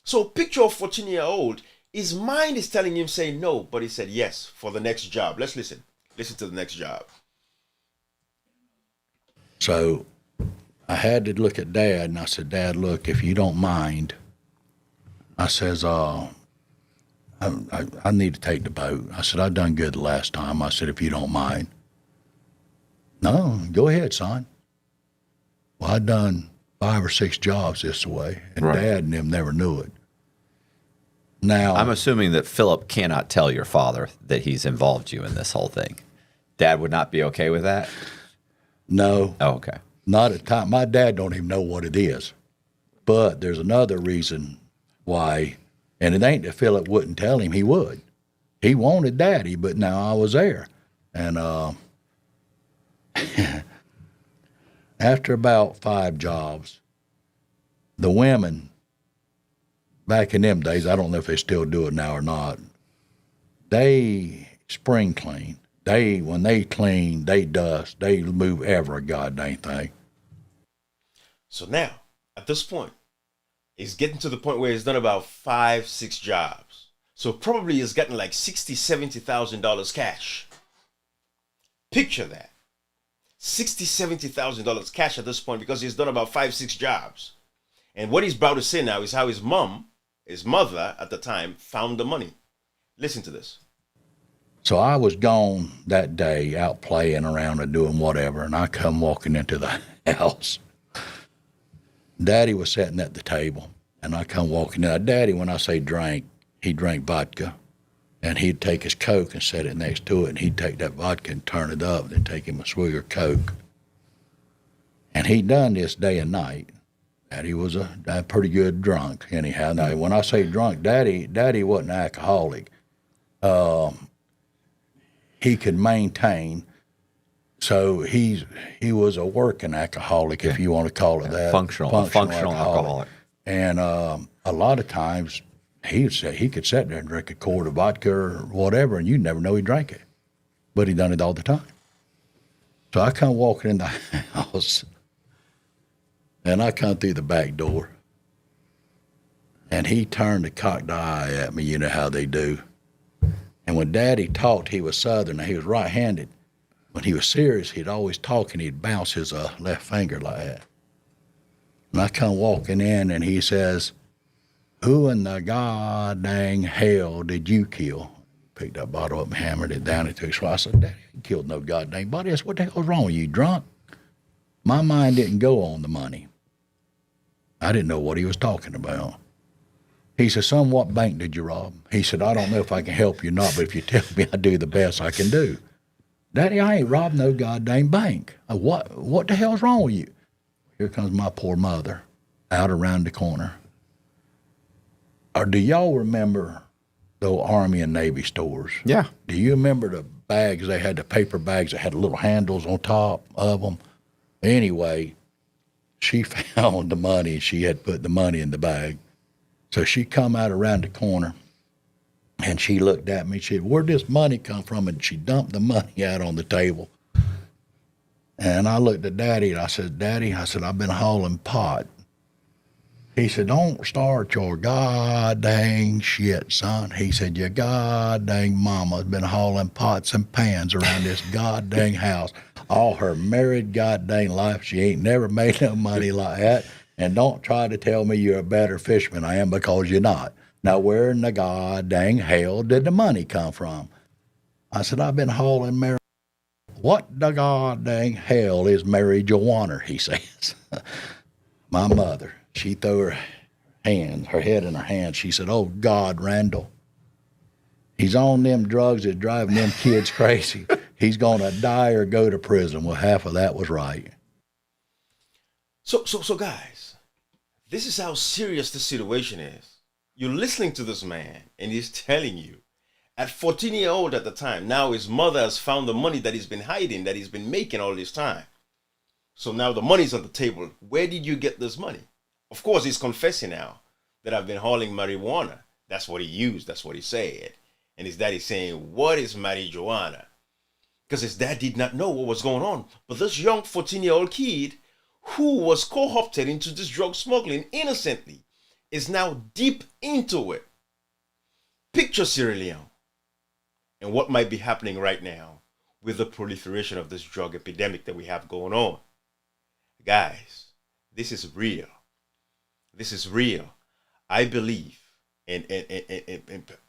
So picture a 14-year-old, his mind is telling him say no, but he said yes for the next job. Let's listen. Listen to the next job. So I had to look at Dad, and I said, Dad, look, if you don't mind, I says, I need to take the boat. I said, I done good the last time. I said, if you don't mind. No, go ahead, son. Well, I done 5 or 6 jobs this way, and Right. Dad and them never knew it. Now, I'm assuming that Philip cannot tell your father that he's involved you in this whole thing. Dad would not be okay with that? no, Oh, okay. not at the time. My dad don't even know what it is. But there's another reason why, and it ain't that Philip wouldn't tell him. He would. He wanted Daddy, but now I was there. And after about 5 jobs, the women, back in them days, I don't know if they still do it now or not, they spring clean. When they clean, they dust, they move every goddamn thing. So now, at this point, he's getting to the point where he's done about 5, 6 jobs. So probably he's gotten like $60,000, $70,000 cash. Picture that. $60,000, $70,000 cash at this point because he's done about 5, 6 jobs. And what he's about to say now is how his mother at the time, found the money. Listen to this. So I was gone that day out playing around and doing whatever, and I come walking into the house. Daddy was sitting at the table, and I come walking in. Daddy, when I say drank, he drank vodka, and he'd take his Coke and set it next to it, and he'd take that vodka and turn it up, and then take him a swig of Coke. And he'd done this day and night. Daddy was a pretty good drunk, anyhow. Now, when I say drunk, Daddy wasn't an alcoholic. He could maintain. So he was a working alcoholic, if you want to call it that. Functional alcoholic. And a lot of times he could sit there and drink a quart of vodka or whatever, and you'd never know he drank it. But he done it all the time. So I come walking in the house, and I come through the back door, and he turned a cocked eye at me, you know how they do. And when Daddy talked, he was Southern, and he was right-handed. When he was serious, he'd always talk, and he'd bounce his left finger like that. And I come walking in, and he says, who in the god dang hell did you kill? Picked that bottle up and hammered it down into his swallow. I said, Daddy, you killed no goddamn body. I said, what the hell's wrong with you, drunk? My mind didn't go on the money. I didn't know what he was talking about. He said, son, what bank did you rob? He said, I don't know if I can help you or not, but if you tell me, I do the best I can do. Daddy, I ain't robbed no goddamn bank. What the hell's wrong with you? Here comes my poor mother out around the corner. Or do y'all remember the Army and Navy stores? Yeah. Do you remember the bags? They had the paper bags that had little handles on top of them. Anyway, she found the money. She had put the money in the bag. So she come out around the corner, and she looked at me. She said, where'd this money come from? And she dumped the money out on the table. And I looked at Daddy, and I said, Daddy, I've been hauling pot. He said, don't start your god dang shit, son. He said, your god dang mama's been hauling pots and pans around this god dang house all her married god dang life. She ain't never made no money like that. And don't try to tell me you're a better fisherman I am, because you're not. Now, where in the god dang hell did the money come from? I said, I've been hauling marijuana. What the god dang hell is marijuana, he says. My mother, she threw her head in her hand. She said, oh, God, Randall, he's on them drugs that's driving them kids crazy. He's going to die or go to prison. Well, half of that was right. So guys, this is how serious the situation is. You're listening to this man, and he's telling you, at 14-year-old at the time, now his mother has found the money that he's been hiding, that he's been making all this time. So now the money's on the table. Where did you get this money? Of course, he's confessing now that I've been hauling marijuana. That's what he used. That's what he said. And his daddy's saying, what is marijuana? Because his dad did not know what was going on. But this young 14-year-old kid who was co-opted into this drug smuggling innocently is now deep into it. Picture Sierra Leone and what might be happening right now with the proliferation of this drug epidemic that we have going on. Guys, This is real. This is real. I believe, and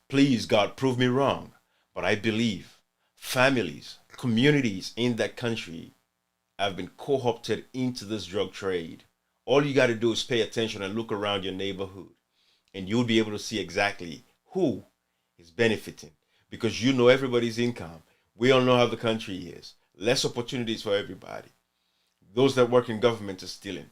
please, God, prove me wrong, but I believe families, communities in that country have been co-opted into this drug trade. All you got to do is pay attention and look around your neighborhood, and you'll be able to see exactly who is benefiting, because you know everybody's income. We all know how the country is. Less opportunities for everybody. Those that work in government are stealing.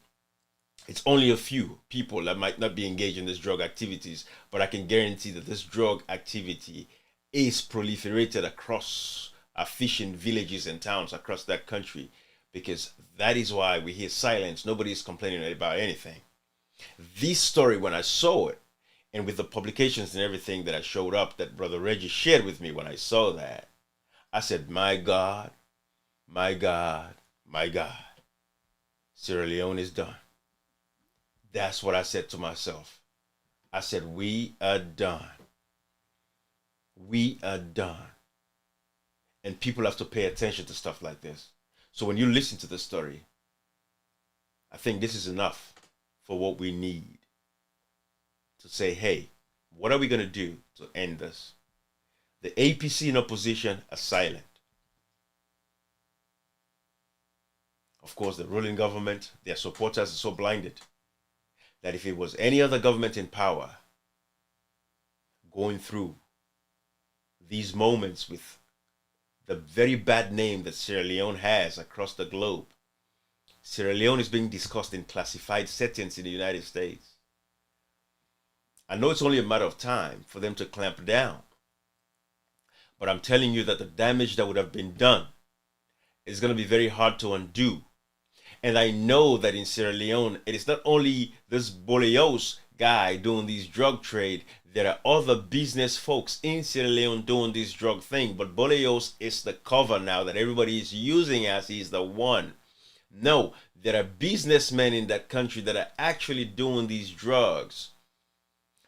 It's only a few people that might not be engaged in these drug activities, but I can guarantee that this drug activity is proliferated across fishing villages and towns across that country, because that is why we hear silence. Nobody is complaining about anything. This story, when I saw it, and with the publications and everything that I showed up, that Brother Reggie shared with me, when I saw that, I said, my God, my God, my God, Sierra Leone is done. That's what I said to myself. I said, we are done. We are done. And people have to pay attention to stuff like this. So when you listen to the story, I think this is enough for what we need to say, hey, what are we going to do to end this? The APC in opposition are silent. Of course, the ruling government, their supporters are so blinded that if it was any other government in power going through these moments with the very bad name that Sierra Leone has across the globe, Sierra Leone is being discussed in classified settings in the United States. I know it's only a matter of time for them to clamp down, but I'm telling you that the damage that would have been done is going to be very hard to undo. And I know that in Sierra Leone, it is not only this Boleos guy doing this drug trade. There are other business folks in Sierra Leone doing this drug thing. But Boleos is the cover now that everybody is using as he's the one. No, there are businessmen in that country that are actually doing these drugs.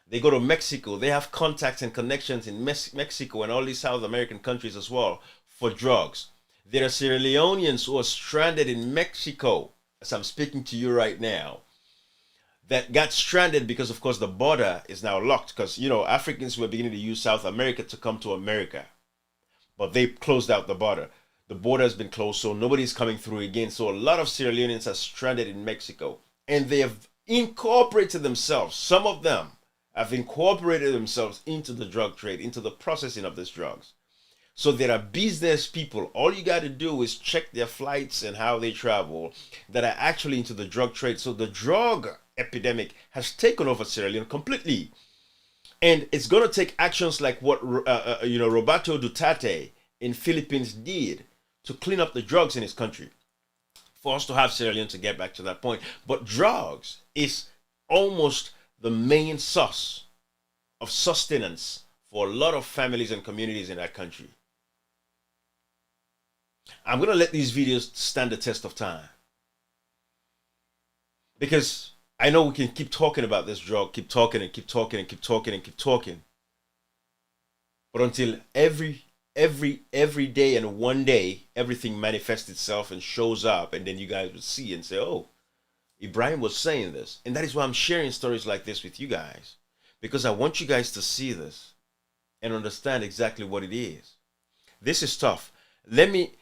They go to Mexico. They have contacts and connections in Mexico and all these South American countries as well for drugs. There are Sierra Leoneans who are stranded in Mexico, as I'm speaking to you right now, that got stranded because, of course, the border is now locked. Because, you know, Africans were beginning to use South America to come to America. But they closed out the border. The border has been closed, so nobody's coming through again. So a lot of Sierra Leoneans are stranded in Mexico. And they have incorporated themselves. Some of them have incorporated themselves into the drug trade, into the processing of these drugs. So there are business people. All you got to do is check their flights and how they travel that are actually into the drug trade. So the drug epidemic has taken over Sierra Leone completely. And it's going to take actions like what Roberto Duterte in Philippines did to clean up the drugs in his country for us to have Sierra Leone to get back to that point. But drugs is almost the main source of sustenance for a lot of families and communities in that country. I'm going to let these videos stand the test of time, because I know we can keep talking about this drug, keep talking and keep talking and keep talking and keep talking. But until every day and one day, everything manifests itself and shows up, and then you guys would see and say, oh, Ibrahim was saying this. And that is why I'm sharing stories like this with you guys, because I want you guys to see this and understand exactly what it is. This is tough. Let me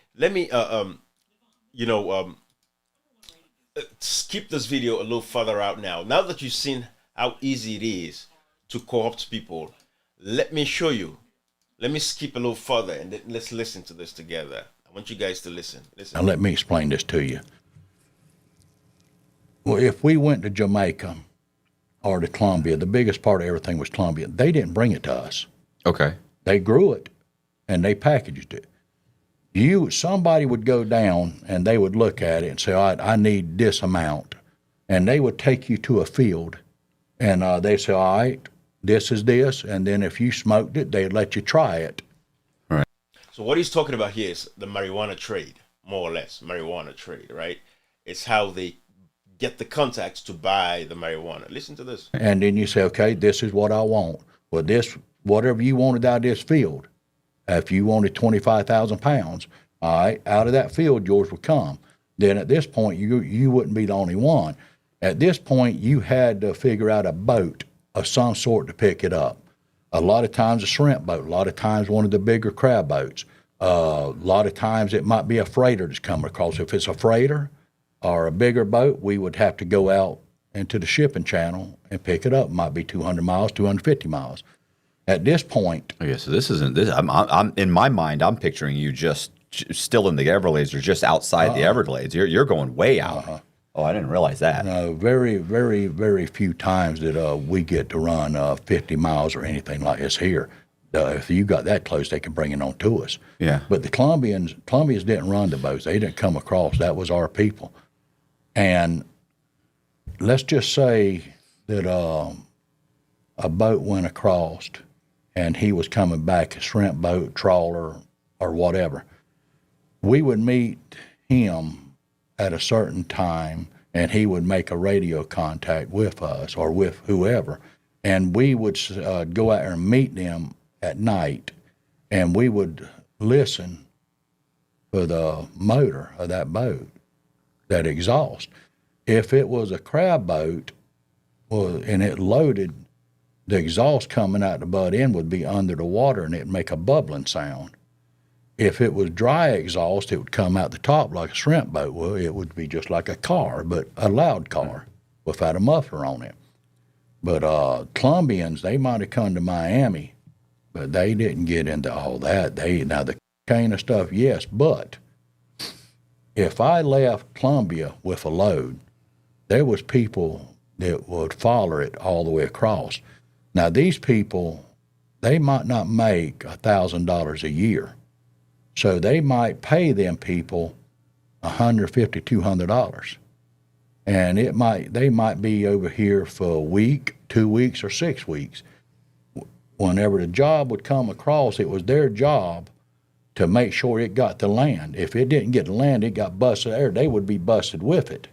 skip this video a little further out now. Now that you've seen how easy it is to co-opt people, let me show you. Let me skip a little further and then let's listen to this together. I want you guys to listen. Now let me explain this to you. Well, if we went to Jamaica or to Colombia, the biggest part of everything was Colombia. They didn't bring it to us. Okay. They grew it and they packaged it. Somebody would go down and they would look at it and say, I need this amount. And they would take you to a field and they'd say, all right, this is this. And then if you smoked it, they'd let you try it. Right. So what he's talking about here is the marijuana trade, more or less, marijuana trade, right? It's how they get the contacts to buy the marijuana. Listen to this. And then you say, okay, this is what I want. Well, whatever you wanted out of this field, if you wanted 25,000 pounds, all right, out of that field, yours would come. Then at this point, you wouldn't be the only one. At this point, you had to figure out a boat of some sort to pick it up. A lot of times a shrimp boat, a lot of times one of the bigger crab boats. A lot of times it might be a freighter that's coming across. If it's a freighter or a bigger boat, we would have to go out into the shipping channel and pick it up. It might be 200 miles, 250 miles. At this point, Okay, so this isn't this. I'm in my mind. I'm picturing you just still in the Everglades or just outside the Everglades. You're going way out. Oh, I didn't realize that. very, very, very few times that we get to run 50 miles or anything like this here. If you got that close, they can bring it on to us. Yeah. But the Colombians didn't run the boats. They didn't come across. That was our people. And let's just say that a boat went across and he was coming back, a shrimp boat, trawler, or whatever. We would meet him at a certain time, and he would make a radio contact with us or with whoever, and we would go out there and meet them at night, and we would listen for the motor of that boat, that exhaust. If it was a crab boat, and it loaded, the exhaust coming out the butt end would be under the water, and it'd make a bubbling sound. If it was dry exhaust, it would come out the top like a shrimp boat would. It would be just like a car, but a loud car without a muffler on it. But Colombians, they might have come to Miami, but they didn't get into all that. Now the kind of stuff, yes, but if I left Colombia with a load, there was people that would follow it all the way across. Now these people, they might not make $1,000 a year. So they might pay them people $150, $200. And they might be over here for a week, 2 weeks, or 6 weeks. Whenever the job would come across, it was their job to make sure it got to land. If it didn't get to land, it got busted there, they would be busted with it.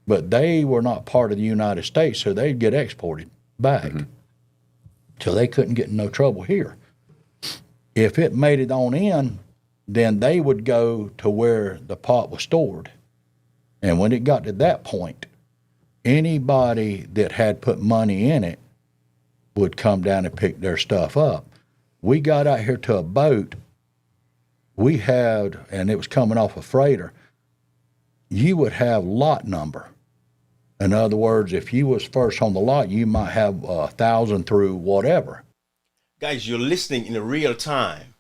But they were not part of the United States, so they'd get exported back. So they couldn't get in no trouble here. If it made it on in, then they would go to where the pot was stored. And when it got to that point, anybody that had put money in it would come down and pick their stuff up. We got out here to a boat we had, and it was coming off a freighter. You would have lot number. In other words, if you was first on the lot, you might have 1,000 through whatever. Guys, you're listening in real time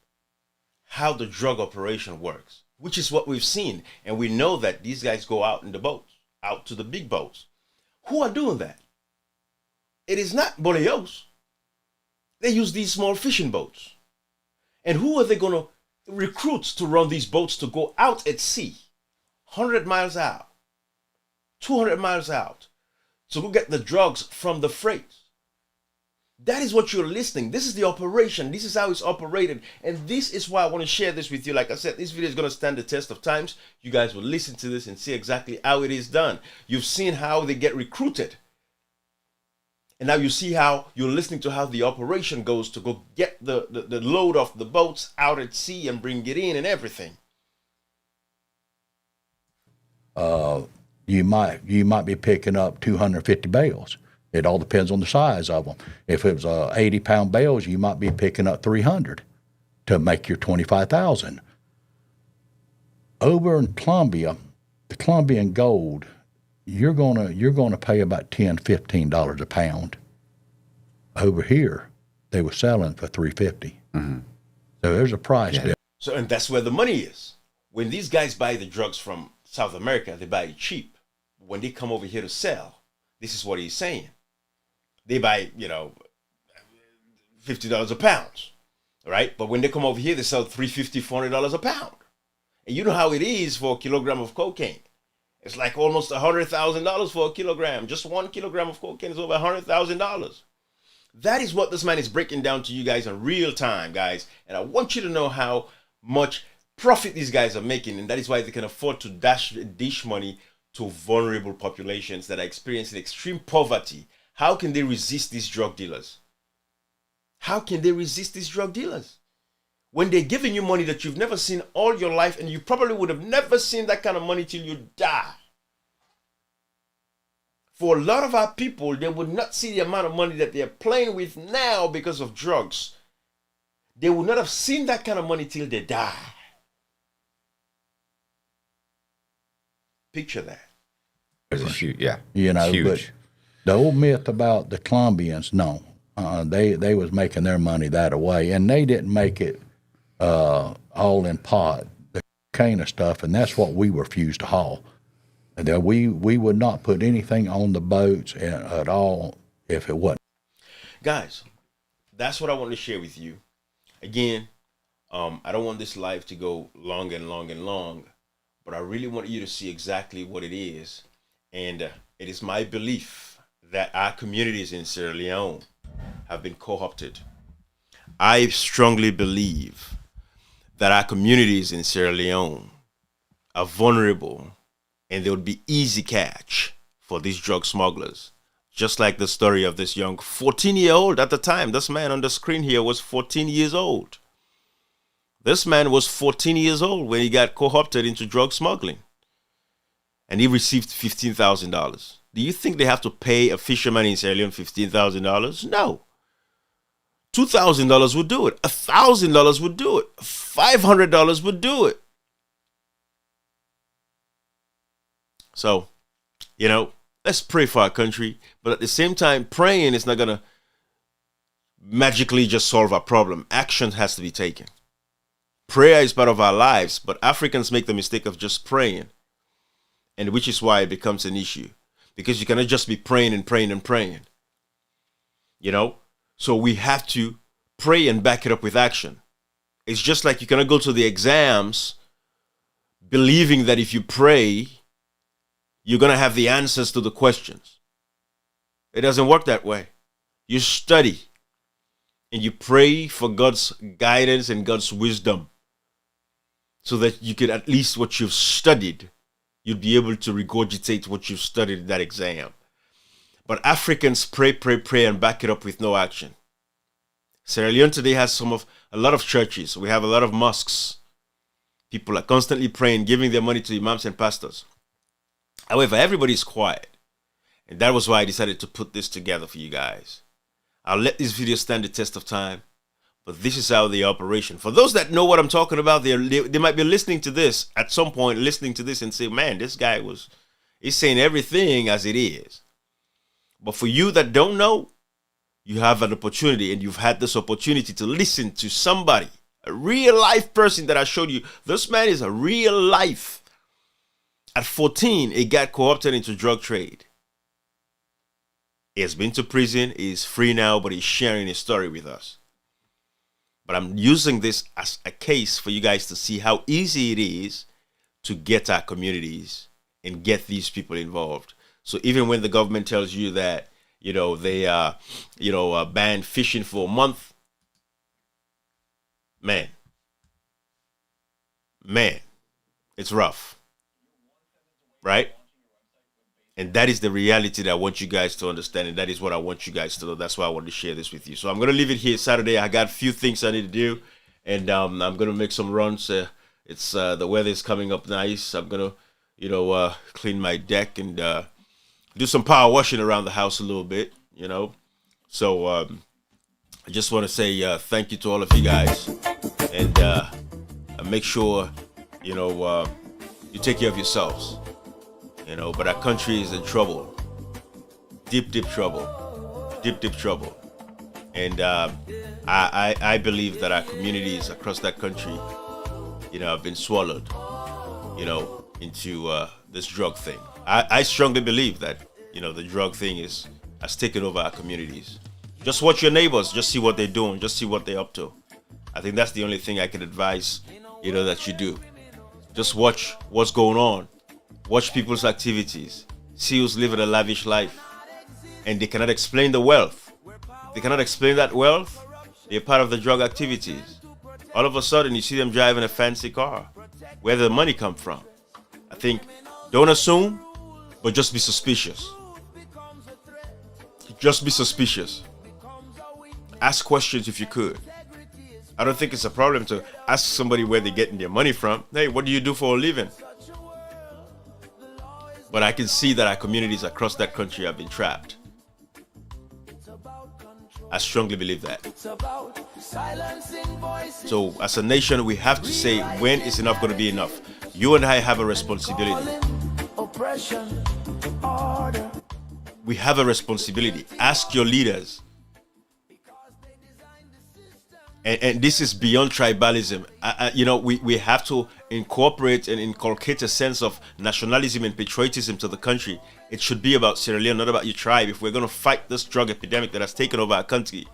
how the drug operation works, which is what we've seen. And we know that these guys go out in the boats, out to the big boats. Who are doing that? It is not boleos. They use these small fishing boats. And who are they going to recruit to run these boats to go out at sea, 100 miles out, 200 miles out, to go get the drugs from the freight? That is what you're listening. This is the operation. This is how it's operated. And this is why I want to share this with you. Like I said, this video is going to stand the test of times. You guys will listen to this and see exactly how it is done. You've seen how they get recruited. And now you see how you're listening to how the operation goes to go get the load of the boats out at sea and bring it in and everything. You might be picking up 250 bales. It all depends on the size of them. If it was 80-pound bales, you might be picking up 300 to make your 25,000. Over in Colombia, the Colombian gold, you're gonna pay about $10, $15 a pound. Over here, they were selling for $350. So there's a price there. So, and that's where the money is. When these guys buy the drugs from South America, they buy it cheap. When they come over here to sell, this is what he's saying. They buy, $50 a pound, right? But when they come over here, they sell $350, $400 a pound. And you know how it is for a kilogram of cocaine. It's like almost $100,000 for a kilogram. Just 1 kilogram of cocaine is over $100,000. That is what this man is breaking down to you guys in real time, guys. And I want you to know how much profit these guys are making. And that is why they can afford to dish money to vulnerable populations that are experiencing extreme poverty. How can they resist these drug dealers? How can they resist these drug dealers? When they're giving you money that you've never seen all your life, and you probably would have never seen that kind of money till you die. For a lot of our people, they would not see the amount of money that they're playing with now because of drugs. They would not have seen that kind of money till they die. Picture that. It's a huge, yeah. You know, huge. but the old myth about the Colombians, no, they was making their money that way, and they didn't make it all in pot, the kind of stuff, and that's what we refused to haul. And that we would not put anything on the boats at all if it wasn't. Guys, that's what I want to share with you. Again, I don't want this live to go long and long and long, but I really want you to see exactly what it is. And it is my belief that our communities in Sierra Leone have been co-opted. I strongly believe that our communities in Sierra Leone are vulnerable and they would be easy catch for these drug smugglers. Just like the story of this young 14-year-old at the time. This man on the screen here was 14 years old. This man was 14 years old when he got co-opted into drug smuggling. And he received $15,000. Do you think they have to pay a fisherman in Sierra Leone $15,000? No. $2,000 would do it. $1,000 would do it. $500 would do it. So, you know, let's pray for our country. But at the same time, praying is not going to magically just solve our problem. Action has to be taken. Prayer is part of our lives, but Africans make the mistake of just praying. And which is why it becomes an issue. Because you cannot just be praying and praying and praying. You know? So we have to pray and back it up with action. It's just like you cannot go to the exams believing that if you pray, you're going to have the answers to the questions. It doesn't work that way. You study and you pray for God's guidance and God's wisdom so that you could at least what you've studied, you'd be able to regurgitate what you've studied in that exam. But Africans pray, and back it up with no action. Sierra Leone today has a lot of churches. We have a lot of mosques. People are constantly praying, giving their money to imams and pastors. However, everybody's quiet. And that was why I decided to put this together for you guys. I'll let this video stand the test of time. But this is how the operation. For those that know what I'm talking about, they might be listening to this at some point, listening to this and say, man, this guy he's saying everything as it is. But for you that don't know, you have an opportunity, and you've had this opportunity to listen to somebody, a real life person that I showed you. This man is a real life. At 14, he got co-opted into drug trade. He has been to prison. He is free now, but he's sharing his story with us. But I'm using this as a case for you guys to see how easy it is to get our communities and get these people involved. So even when the government tells you that, they banned fishing for a month, man, it's rough, right? And that is the reality that I want you guys to understand, and that is what I want you guys to know. That's why I wanted to share this with you. So I'm going to leave it here Saturday. I got a few things I need to do, and I'm going to make some runs. It's the weather is coming up nice. I'm going to, clean my deck and do some power washing around the house a little bit, So I just want to say thank you to all of you guys, and make sure, you take care of yourselves. But our country is in trouble, deep trouble. And I believe that our communities across that country, have been swallowed, into this drug thing. I strongly believe that, the drug thing has taken over our communities. Just watch your neighbors, just see what they're doing, just see what they're up to. I think that's the only thing I can advise, that you do. Just watch what's going on. Watch people's activities. See who's living a lavish life. And they cannot explain the wealth. They cannot explain that wealth. They're part of the drug activities. All of a sudden, you see them driving a fancy car. Where did the money come from? I think, don't assume, but just be suspicious. Just be suspicious. Ask questions if you could. I don't think it's a problem to ask somebody where they're getting their money from. Hey, what do you do for a living? But I can see that our communities across that country have been trapped. I strongly believe that. So as a nation, we have to say, when is enough going to be enough? You and I have a responsibility. We have a responsibility. Ask your leaders. And this is beyond tribalism. We have to incorporate and inculcate a sense of nationalism and patriotism to the country. It should be about Sierra Leone, not about your tribe. If we're going to fight this drug epidemic that has taken over our country,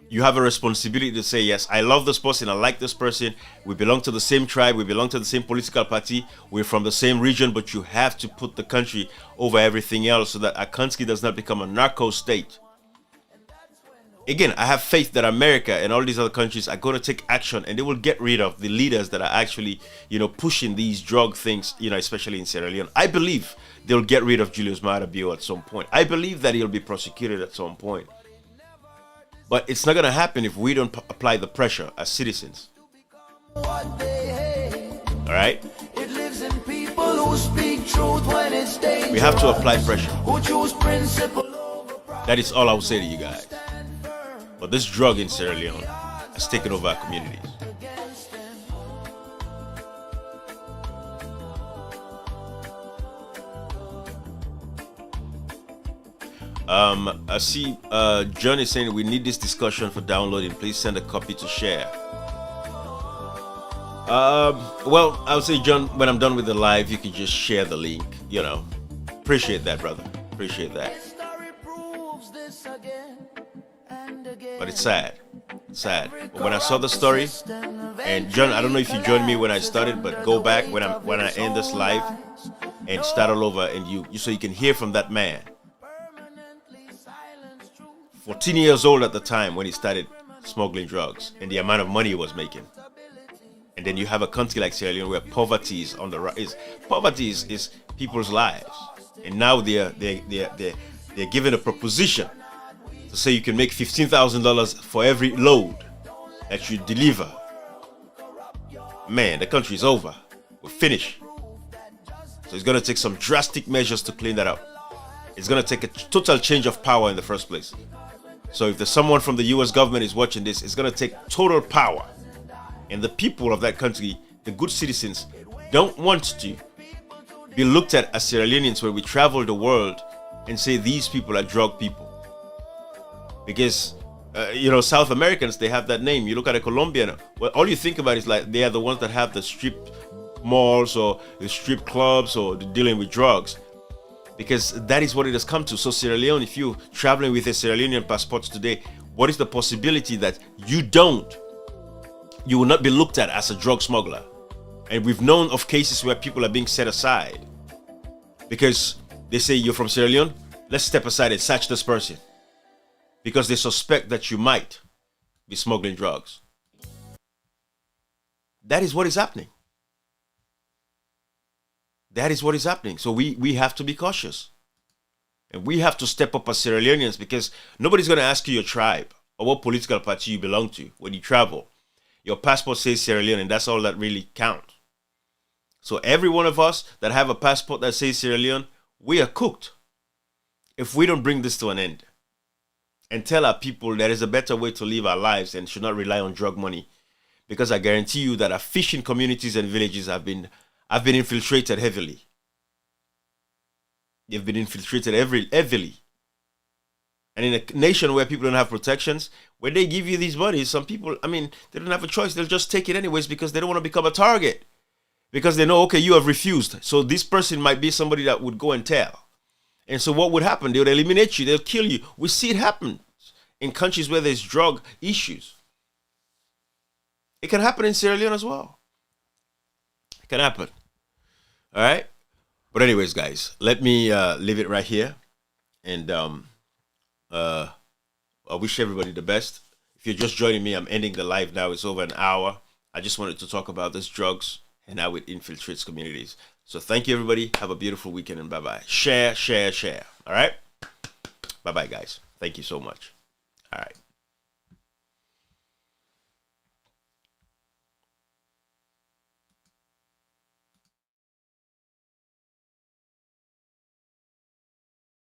you have a responsibility to say, yes, I love this person, I like this person, we belong to the same tribe, we belong to the same political party, we're from the same region, but you have to put the country over everything else so that our country does not become a narco state. Again, I have faith that America and all these other countries are going to take action, and they will get rid of the leaders that are actually, pushing these drug things, especially in Sierra Leone. I believe they'll get rid of Julius Maada Bio at some point. I believe that he'll be prosecuted at some point. But it's not going to happen if we don't apply the pressure as citizens. All right? We have to apply pressure. That is all I will say to you guys. But this drug in Sierra Leone has taken over our communities. I see John is saying we need this discussion for downloading. Please send a copy to share. Well, I would say, John, when I'm done with the live, you can just share the link. Appreciate that, brother. Appreciate that. But it's sad. It's sad. But when I saw the story, and John, I don't know if you joined me when I started, but go back when I end this live and start all over, and you so you can hear from that man. 14 years old at the time when he started smuggling drugs, and the amount of money he was making. And then you have a country like Sierra Leone where poverty is on the rise. Poverty is people's lives, and now they're given a proposition to say you can make $15,000 for every load that you deliver. Man, the country is over. We're finished. So it's going to take some drastic measures to clean that up. It's going to take a total change of power in the first place. So if there's someone from the US government is watching this, it's going to take total power. And the people of that country, the good citizens, don't want to be looked at as Sierra Leoneans where we travel the world and say these people are drug people. Because, South Americans, they have that name. You look at a Colombian, well, all you think about is like they are the ones that have the strip malls or the strip clubs or dealing with drugs. Because that is what it has come to. So Sierra Leone, if you're traveling with a Sierra Leonean passport today, what is the possibility that you will not be looked at as a drug smuggler? And we've known of cases where people are being set aside because they say, you're from Sierra Leone, let's step aside and search this person, because they suspect that you might be smuggling drugs. That is what is happening. That is what is happening. So we have to be cautious. And we have to step up as Sierra Leoneans, because nobody's going to ask you your tribe or what political party you belong to when you travel. Your passport says Sierra Leone, and that's all that really counts. So every one of us that have a passport that says Sierra Leone, we are cooked if we don't bring this to an end and tell our people there is a better way to live our lives and should not rely on drug money. Because I guarantee you that our fishing communities and villages have been infiltrated heavily. They've been infiltrated heavily. And in a nation where people don't have protections, when they give you these monies, some people, they don't have a choice. They'll just take it anyways because they don't want to become a target. Because they know, okay, you have refused. So this person might be somebody that would go and tell. And so what would happen? They would eliminate you. They'll kill you. We see it happen in countries where there's drug issues. It can happen in Sierra Leone as well. It can happen. All right? But anyways, guys, let me leave it right here. And I wish everybody the best. If you're just joining me, I'm ending the live now. It's over an hour. I just wanted to talk about this drugs and how it infiltrates communities. So thank you, everybody. Have a beautiful weekend, and bye-bye. Share, share, share. All right? Bye-bye, guys. Thank you so much. All right.